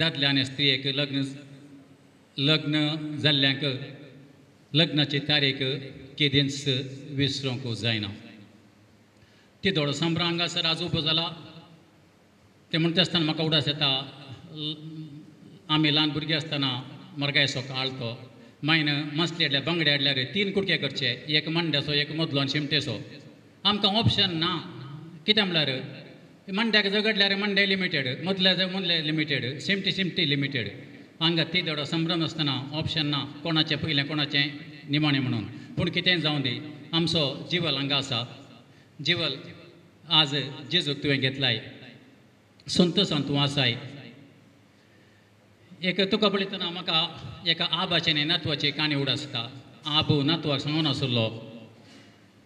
दादले आनी स्त्रीयेक लग्न जाल्ल्यांक लग्नाची तारीख केदींच विसरूंक जायना ती थोडो सांबाळ हांगासर आज उबो जाला तें म्हणटा आसतना म्हाका उडास येता आमी ल्हान भुरगीं आसतना मरगायसो आळतो मायन मसले हाडल्यार बांगडे हाडल्यार 3 कुडके करचे एक मंड्याचो एक मदलो आनी शिमटेचो आमकां ऑप्शन ना कित्याक म्हळ्यार मंड्याक झगडल्यार मंडे लिमिटेड मदले लिमिटेड शिमटी लिमिटेड हांगा ती थोडो संभ्रम आसतना ऑप्शन ना कोणाचें पयलें कोणाचें निमाणें म्हणून पूण कितें जावं दी आमचो जिवल हांगा आसा जिवल आज जेजूक तुवें घेतलाय संतोशान तूं आसाय एक तुका पळयतना म्हाका एका आबाचे न्ही नातवाची काणी उडसता आबू नातवाक सांगून आसलो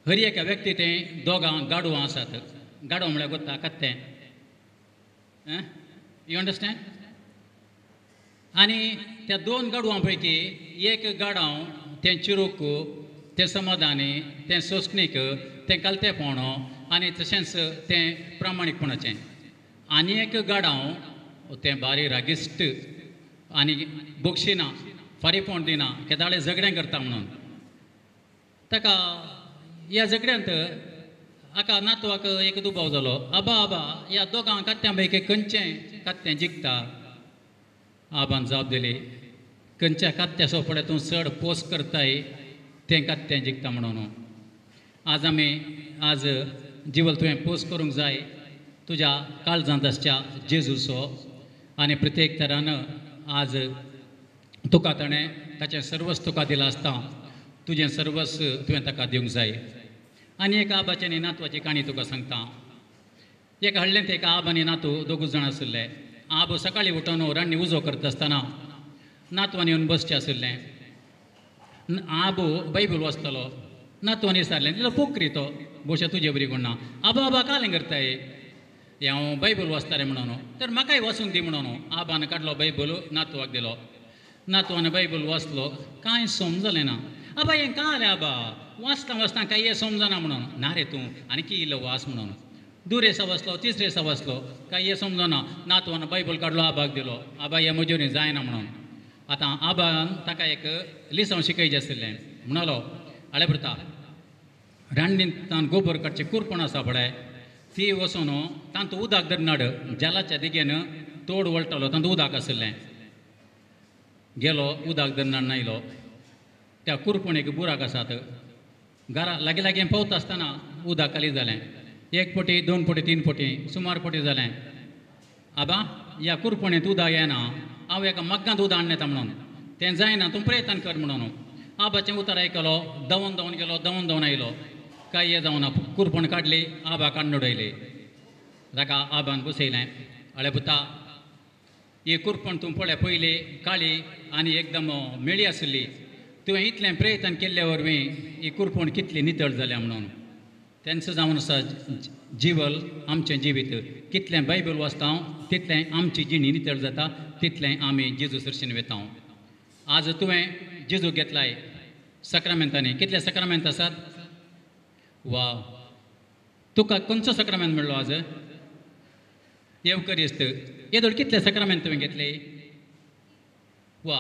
हरी एका व्यक्ती तें दोगां गाडवां आसात गाडव म्हळ्यार कोत्ता कत्तें यू अंडरस्टँड आनी त्या 2 गाडवां पैकी एक गाडव तें चिरूक तें समाधानी तें सोंसणीक तें कालतेपणो आनी तशेंच तें प्रामाणीकपणाचें आनी एक गाडव तें बारी रागिश्ट आनी बोक्षिना फारीपण दिना केदाळे झगडें करता म्हणून ताका ह्या झगड्यांत हाका नातवाक एक दुबाव जालो आबा ह्या दोगां कात्यां पैकी खंयचें कात्तें जिखता आबान जाप दिली खंयच्या कात्या सोपडे तूं चड पोस करताय तें कात्तें जिखता म्हणून आज जिवल तुवें पोस करूंक जाय तुज्या काळजांत आसच्या जेजूचो आनी प्रत्येक तरान आज तुका ताणें ताचें सर्वस्व तुका दिलां आसता तुजें सर्वस्व तुवें ताका दिवंक जाय आनी एक आबाचें न्ही नातवाची काणी तुका सांगता एक हाडलें तें एका आब आनी नातू दोगूच जाण आशिल्ले आब सकाळीं उठून रान्नी उजो करता आसतना नातवान येवन बसचें आशिल्लें आबू बायबल वाचतलो नातवान विचारलें तिलो पोकरी तो बोशा तुजे बरी कोण ना आबा कालें करताय हांव बायबल वाचता रे म्हणून तर म्हाकाय वाचूंक दी म्हणून आबान काडलो बायबल नातवाक दिलो नातवान बायबल वाचलो कांय समजलें ना आबा हें काय जालें आबा वाचता काय हें समजना म्हणून ना रे तूं आनी इल्लो वाच म्हणून 2 रेसा वाचलो 3 रेसा वाचलो काय हें समजना नातवान बायबल काडलो आबाक दिलो आबा हें म्हज्यानी जायना म्हणून आतां आबान ताका एक लिसांव शिकयचें आशिल्लें म्हणलो आळे भरता रान्नींत गोबर काडचें कुरपण आसा पळय ती वचून तांत उदक धरनाड जलाच्या दिगेन तोड वळटलो तांत उदक आशिल्लें गेलो उदक धरनाड नायलो त्या कुरपणेक बुराक आसात घरा लागीं पावता आसतना उदक खाली जालें 1 पोटी 2 पोटी 3 पोटी सुमार पोटी जालें आबा ह्या कुरपणेंत उदक येना हांव एका मग्गांत उदक हाडून येता म्हणून तें जायना तूं प्रयत्न कर म्हणून आबाचें उतर आयकलो धांवन गेलो धांवन आयलो काय हें जावना कुरपण काडली आबा काडून उडयली ताका आबान बसयलें आळे पुता ही कुरपण तूं पळय पयली काळी आनी एकदम मेळी आसली तुवें इतलें प्रयत्न केल्ले वरवीं ही कुरपण कितली नितळ जाल्या म्हणून तेंचं जावन आसा जिवल आमचें जिवीत कितलें बायबल वाचता तितलें आमची जिणी नितळ जाता तितलें आमी जेजू सरशीन वेता आज तुवें जेजू घेतलाय सक्रामेंतांनी कितले सक्रामेंत आसात वा तुका खंयचो सक्रामेंत मेळ्ळो आज येवकरिस्त येदोळ कितले सक्रामेंत तुवें घेतले वा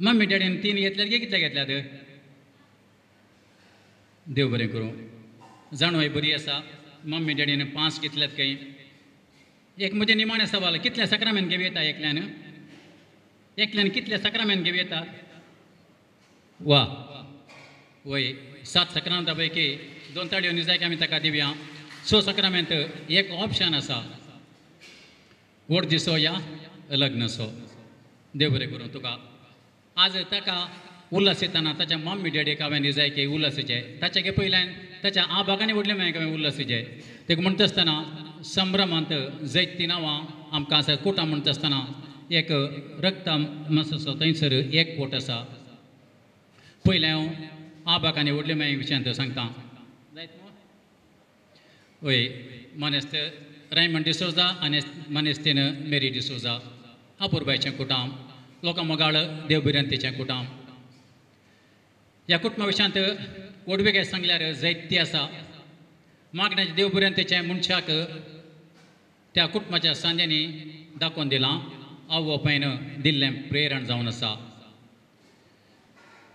मम्मी डॅडीन 3 घेतल्यात गे कितले घेतल्यात देव बरें करूं जाणवाय बरी आसा मम्मी डॅडीन 5 घेतल्यात खंय एक म्हजें निमाणें सवाल कितले सक्रामेंत घेवं येता एकल्यान कितले सक्रामेंत घेवं येता वा वय 7 सक्रामेंता पैकी 2 ताळयो निजायक आमी ताका दिवया 6 सक्रामेंत एक ऑप्शन आसा व्हड दिसो या लग्नसो देव बरें करूं तुका आज ताका उल्हास येताना ताच्या मम्मी डॅडीक हांवें निजायके उल्हासीचे ताचे पयल्यान ताच्या आबागांनी व्हडले मागीर हांवें उल्हासीचे तेका म्हणटा आसतना संभ्रमांत जायतीं नांवां आमकां आसा कोटा म्हणटा आसतना एक रक्त मासो थंयसर एक कोट आसा पयलें हांव आबागांनी व्हडले मागीर विशयांत सांगता वय मनेस्त रायमंड डिसोजा आनी मनेस्तीन मेरी डिसोजा अपुरबायचें कुटाम लोकांमगाळ देवबिरांतीचें कुटाम ह्या कुटुंबा विशयांत ओडवेगे सांगल्यार जायती आसा मागण्याच्या देवबिरांतीच्या मनशाक त्या कुटुंबाच्या सांज्यांनी दाखोवन दिलां आवो बापायन दिल्लें प्रेरण जावन आसा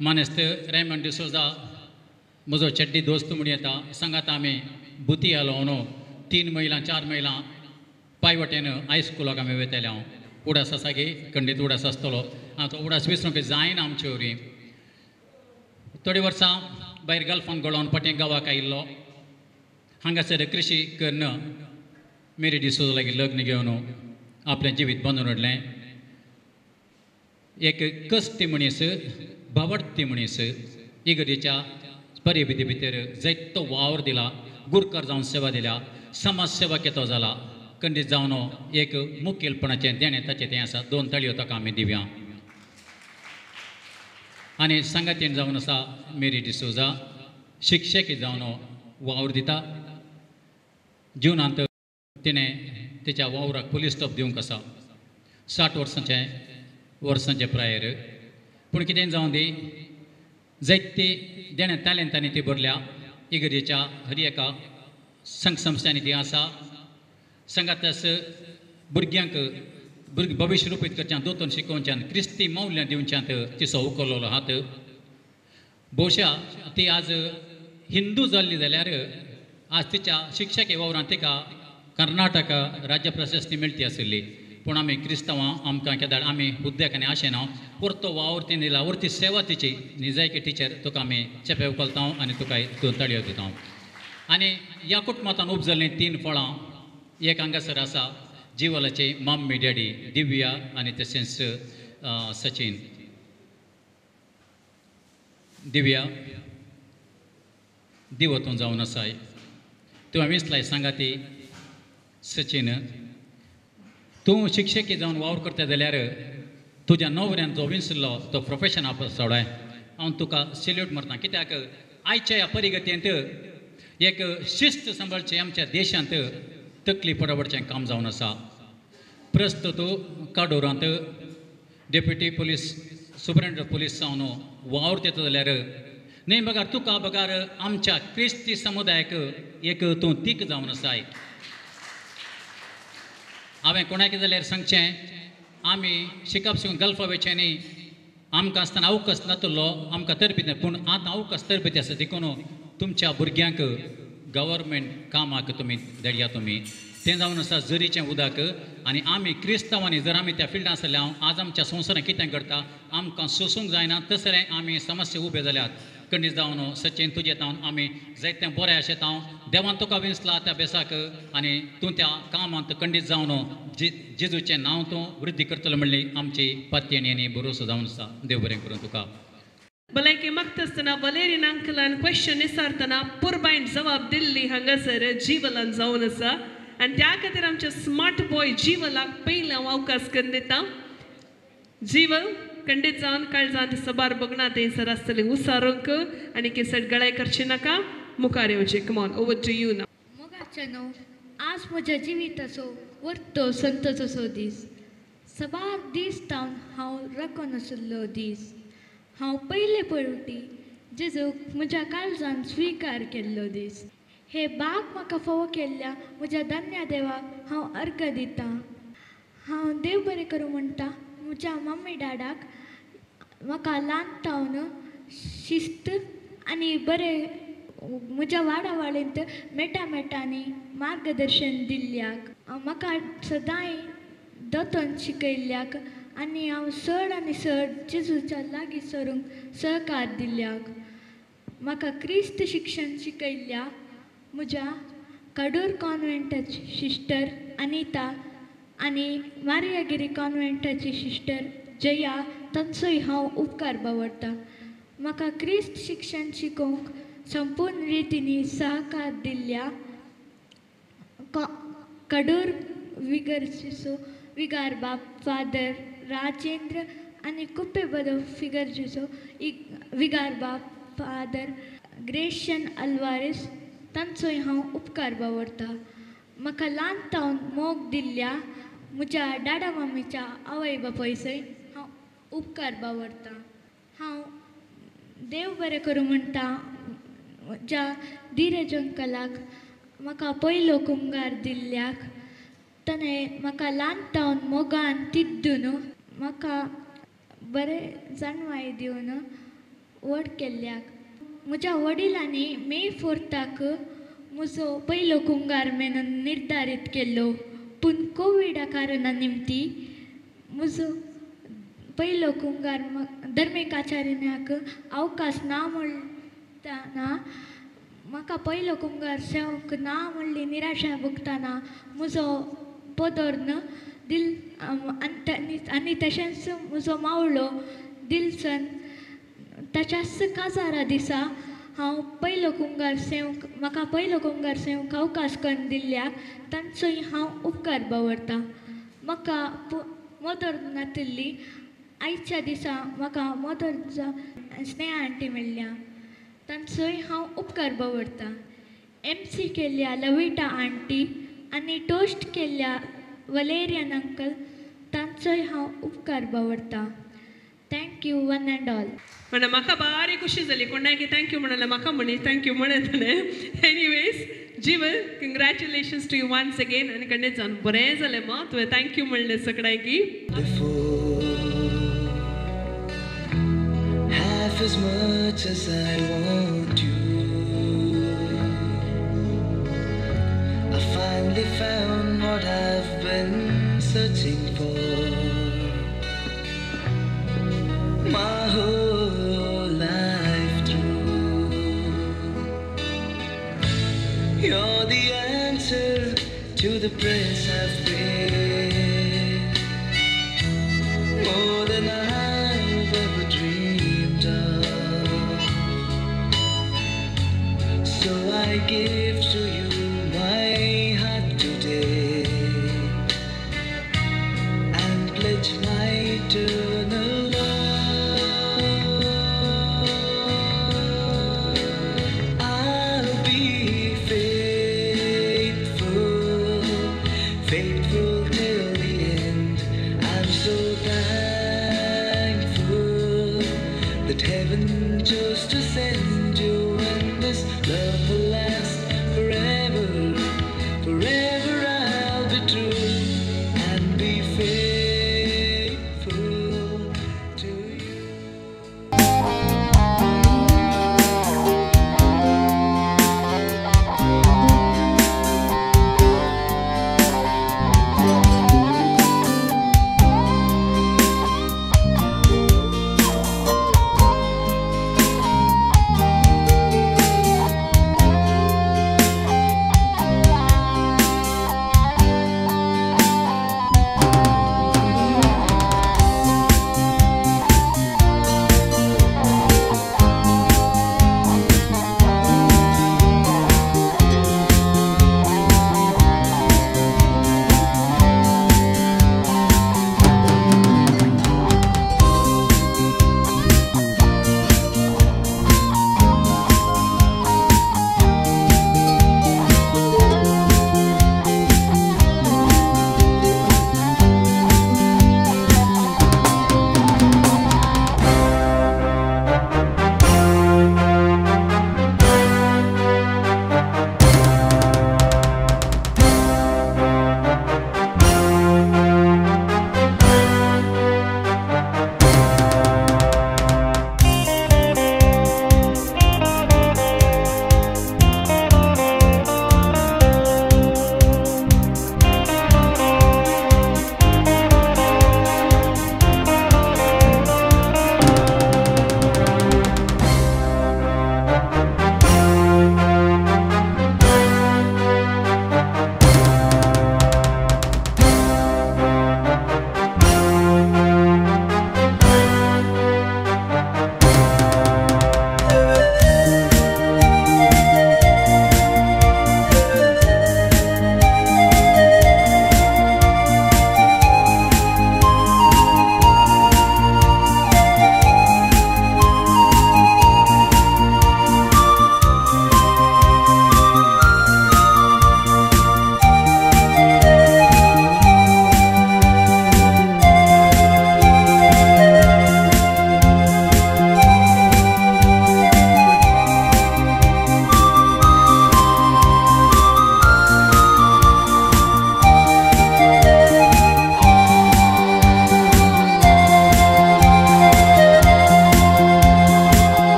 मानेस्त रायमंड डिसोजा म्हजो चड्डी दोस्त म्हूण येता सांगात आमी बुती हालोवन 3 मैलां 4 मैलां पायवटेन हायस्कुलाक आमी वयताले हांव उडास आसा गे खंडीत उडास आसतलो हांव तो उडास विसरूंक जायना आमचे वरी थोडी वर्सां भायर गल्फान गळोवन पटें गांवाक आयिल्लो हांगासर कृशी करन मेरी डिसोजा लागीं लग्न घेवन आपलें जिवीत बांदून उरलें एक कश्टी मनीस भावडती मनीस इगर्जेच्या परिभिती भितर जायतो वावर दिला गुरकार जावन सेवा दिल्या समाज सेवा केतो जाला खंडीत जावन एक मुखेलपणाचें देणें ताचें तें आसा 2 ताळयो ताका आमी दिवया आनी सांगातीन जावन आसा मेरी डिसोजा शिक्षकी जावन वावर दिता जिवनांत तिणें तिच्या वावराक पुलीस स्टॉप दिवंक आसा 60 वर्सांचे प्रायर पूण कितें जावं दी जायती देणें तालेंतांनी ती भरल्या इगर्जेच्या हर एका संघ संस्थांनी ती आसा संघातस भुरग्यांक भविश्य रुपीत करच्यान दोतोन शिकोवच्यान क्रिस्ती मौल्य दिवच्यात तिचो उखललो हात भोवशा ती आज हिंदू जाल्ली जाल्यार आज तिच्या शिक्षकी वावरांत तिका कर्नाटका राज्य प्रशस्ती मेळटी आशिल्ली पूण आमी क्रिस्तांवां आमकां केदार आमी हुद्द्याक आनी आशेना परतो वावर ती दिला वरती सेवा तिची निजायकी टिचर तुका आमी चेपे उखलता आनी तुका 2 ताळयो दिता आनी ह्या कुटुंबांतल्यान उब जाल्लीं 3 फळां एक हांगासर आसा जिवलाचे मम्मी डॅडी दिव्या आनी तशेंच सचिन दिव्या दिवतून जावन आसाय तुवें विसलाय सांगाती सचिन तूं शिक्षकी जावन वावर करता जाल्यार तुज्या न्हवऱ्यान जो विसरलो तो प्रोफेशन सोडाय हांव तुका सेल्यूट मारता कित्याक आयच्या ह्या परिगतींत एक शिस्त सांबाळची आमच्या देशांत तकली पडवडचें काम जावन आसा प्रस्तुत काडोरांत डेप्युटी पुलीस सुपरिटेंडंट पुलीस जावन वावर दिता जाल्यार न्ही बगार तुका बगार आमच्या क्रिस्ती समुदायाक एक तूं तीक जावन आसाय हांवें कोणाक जाल्यार सांगचें आमी शिकप शिकून गल्फा वयचें न्ही आमकां आसतना अवकाश नातलो आमकां तरबेती ना पूण आतां अवकाश तरबेती आसा देखून तुमच्या भुरग्यांक गव्हर्मेंट कामाक तुमी धाडया तुमी तें जावन आसा झरीचें उदक आनी आमी क्रिस्तांवांनी जर आमी त्या फिल्डांत आसले आज आमच्या संवसारांत कितें घडटा आमकां सोसूंक जायना तसलें आमी समस्या उबे जाल्यात खंडीत जावन सचिन तुजें तावन आमी जायतें बरें अशें ताव देवान तुका विंसला त्या बेसाक आनी तूं त्या कामांत खंडीत जावन जेजूचें नांव तूं वृद्धी करतलो म्हणली आमची पातयेणी आनी भरोसो जावन आसा देव बरें करूं तुका भलायकी मागता वलेरीन अंकलान क्वेश्चन विचारतना पुरबायन जबाब दिल्ली हांगासर जीवलान जावन आसा आणि त्या खातीर आमच्या स्मार्ट बॉय जीवलाक पयलीं हांव अवकाश करून दिता. जीव खंडीत जावन काळजांत सबार बगना थंयसर आसतलें उसारूंक आनी केसट गळाय करची नाका. मुखार येवचें. Come on, over to you now. मोगाचें न्हू, आज म्हज्या जिविताचो वर्तो संतोचो दीस. सबार दीस तावन हांव रको नाशिल्लो दीस. हांव पयले पळवटी जेजूक म्हज्या काळजान स्विकार केल्लो दीस. हे बाग म्हाका फोव केल्ल्या म्हज्या धन्य देवाक हांव अर्घ दितां. हांव देव बरें करूं म्हणटा म्हज्या मम्मी डॅडाक म्हाका ल्हान तावन शिस्त आनी बरें म्हज्या वाडा वाडेंत मेटांनी मार्गदर्शन दिल्ल्याक. म्हाका सदांय दोतोन शिकयल्ल्याक आनी हांव चड आनी चड जेजूच्या लागीं सरूंक सहकार दिल्ल्याक. म्हाका क्रिस्त शिक्षण शिकयल्ल्या म्हज्या कडूर कॉन्वेंटाची सिस्टर अनिता आनी मारियागिरी कॉन्वेंटाची सिस्टर जया तांचोय हांव उपकार बावडटां. म्हाका क्रिस्त शिक्षण शिकोवंक संपूर्ण रितीनी सहकार दिल्ल्या कडूर विगार बाब फादर राजेंद्र आनी कुप्पे बदो फिगर्जीचो विगार बाब फादर ग्रेशन अल्वारेस तांचोय हांव उपकार बावडटां. म्हाका ल्हान तावन मोग दिल्ल्या म्हज्या डाडा मम्मीच्या आवय बापायचोय हांव उपकार बावडटां. हांव देव बरें करूं म्हणटा म्हज्या धीरज अंकलाक म्हाका पयलो कुंगार दिल्ल्याक. ताणें म्हाका ल्हान तावन मोगान तिद्दून म्हाका बरें जाणवाय दिवन व्हड केल्ल्याक. म्हज्या वडिलांनी मे 4 म्हजो पयलो कुंगार म्हणून निर्धारीत केल्लो, पूण कोविडा कारणा निमती म्हजो पयलो कुंगार धर्मिकाचार्याक अवकाश ना म्हणटाना म्हाका पयलो कुंगार सेवंक ना म्हणली निराशा भोगतना म्हजो पोदोर्न दिल आनी तशेंच म्हजो मावळो दिलसन ताच्याच काजारा दिसा हांव पयलो कुंगार सेवंक म्हाका पयलो कुंगार सेवंक अवकाश करून दिल्ल्याक तांचोय हांव उपकार बावडटां. म्हाका मोदोर नातिल्ली आयच्या दिसा म्हाका मोदोरचा स्नेहा आंटी मेळ्ळ्या तांचोय हांव उपकार बावडटां. MC केल्ल्या लविटा आंटी आनी टोस्ट केल्ल्या वलेरियन अंकल तांचोय हांव उपकार बावडटां. Thank you one and all. म्हणून म्हाका बारी खुशी जाली. कोणाय की थँक्यू म्हणलें म्हाका म्हणी थँक्यू म्हणताले. Anyways Jeevan congratulations to you once again आनी खंडीत जावन बरें जालें मा तुवें थँक्यू म्हणलें सगळ्यांक की. Half as much as I want you, I finally found what I've been searching for my whole life through. You're the answer to the prayers I've prayed, more than I've ever dreamed of. So I give to you my heart today and pledge my eternal love. I'll be faithful, faithful till the end. I'm so thankful that heaven chose to send you, and this love will last forever. Forever I'll be true and be faithful.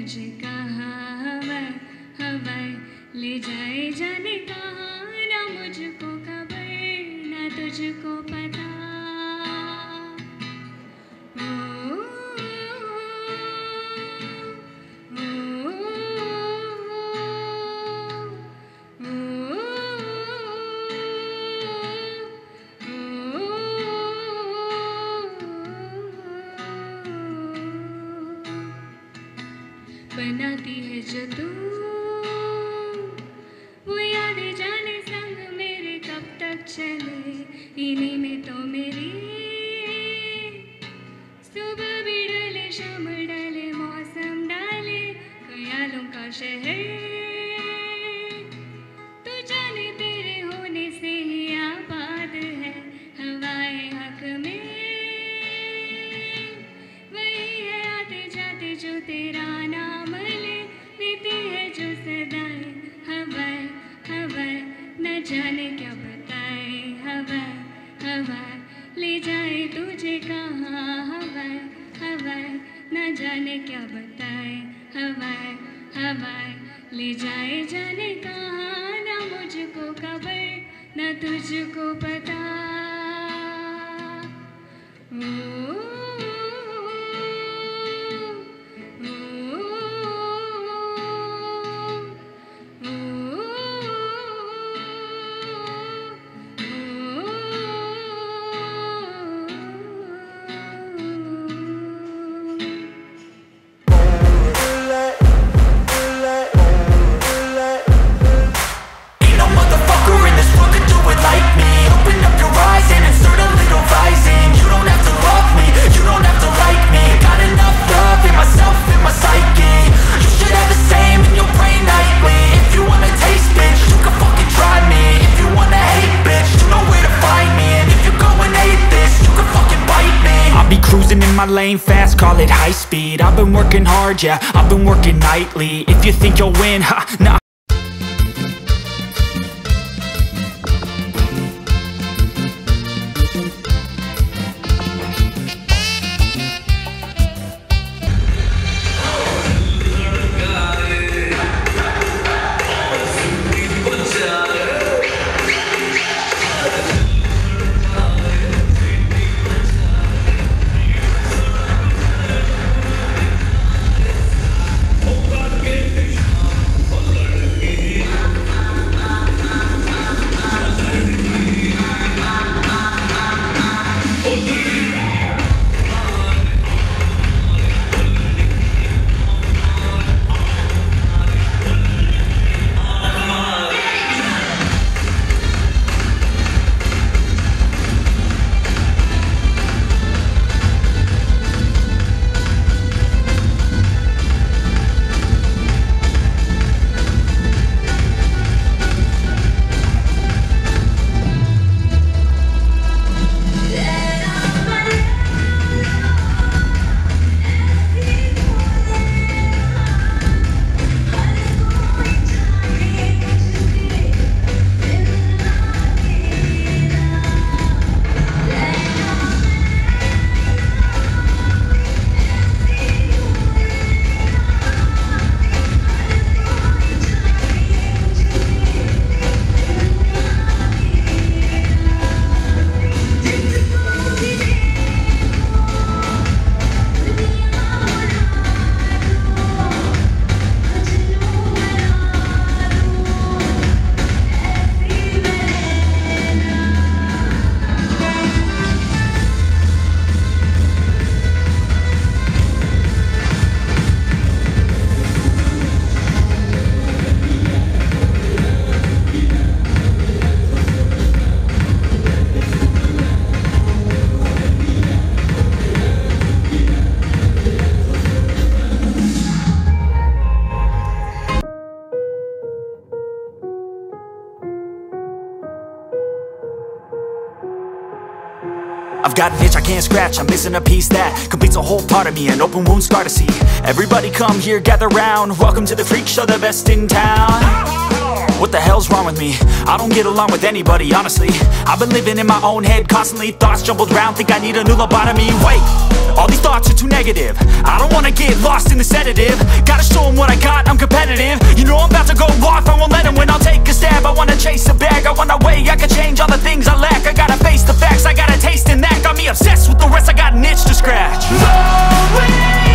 मुझे कहाँ हवाएं हवाएं ले जाए जाने कहाँ ना मुझको खबर ना तुझको पता बनाती है जो तू वो यादें जाने संग मेरे कब तक चले इन्हीं में तो मेरी सुबह भी डले शाम डले मौसम डाले ख्यालों का शहर तू जाने तेरे होने से ही आबाद है हवाएं हक में वही है आते जाते जो तेरा नाम ले देती है जो सदाएं हवाएं हवाएं न जाने क्या बताए हवाएं हवाएं ले जाए तुझे कहाँ हवाएं हवाएं न जाने क्या बताए हवाएं हवाएं ले जाए जाने कहाँ ना मुझको खबर न तुझको पता my lane fast, call it high speed. I've been working hard, yeah, I've been working nightly. If you think you'll win, ha, nah. I've got an itch I can't scratch, I'm missing a piece that completes a whole part of me, an open wound scar to see. Everybody come here, gather round, welcome to the freak show, the best in town. What the hell's wrong with me? I don't get along with anybody, honestly. I've been living in my own head constantly. Thoughts jumbled around, think I need a new lobotomy. Wait, all these thoughts are too negative. I don't wanna get lost in the sedative. Gotta show them what I got, I'm competitive. You know I'm about to go off, I won't let them win. I'll take a stab, I wanna chase a bag. I wanna weigh, I can change all the things I lack. I gotta face the facts, I got a taste in that. Got me obsessed with the rest, I got an itch to scratch. No way.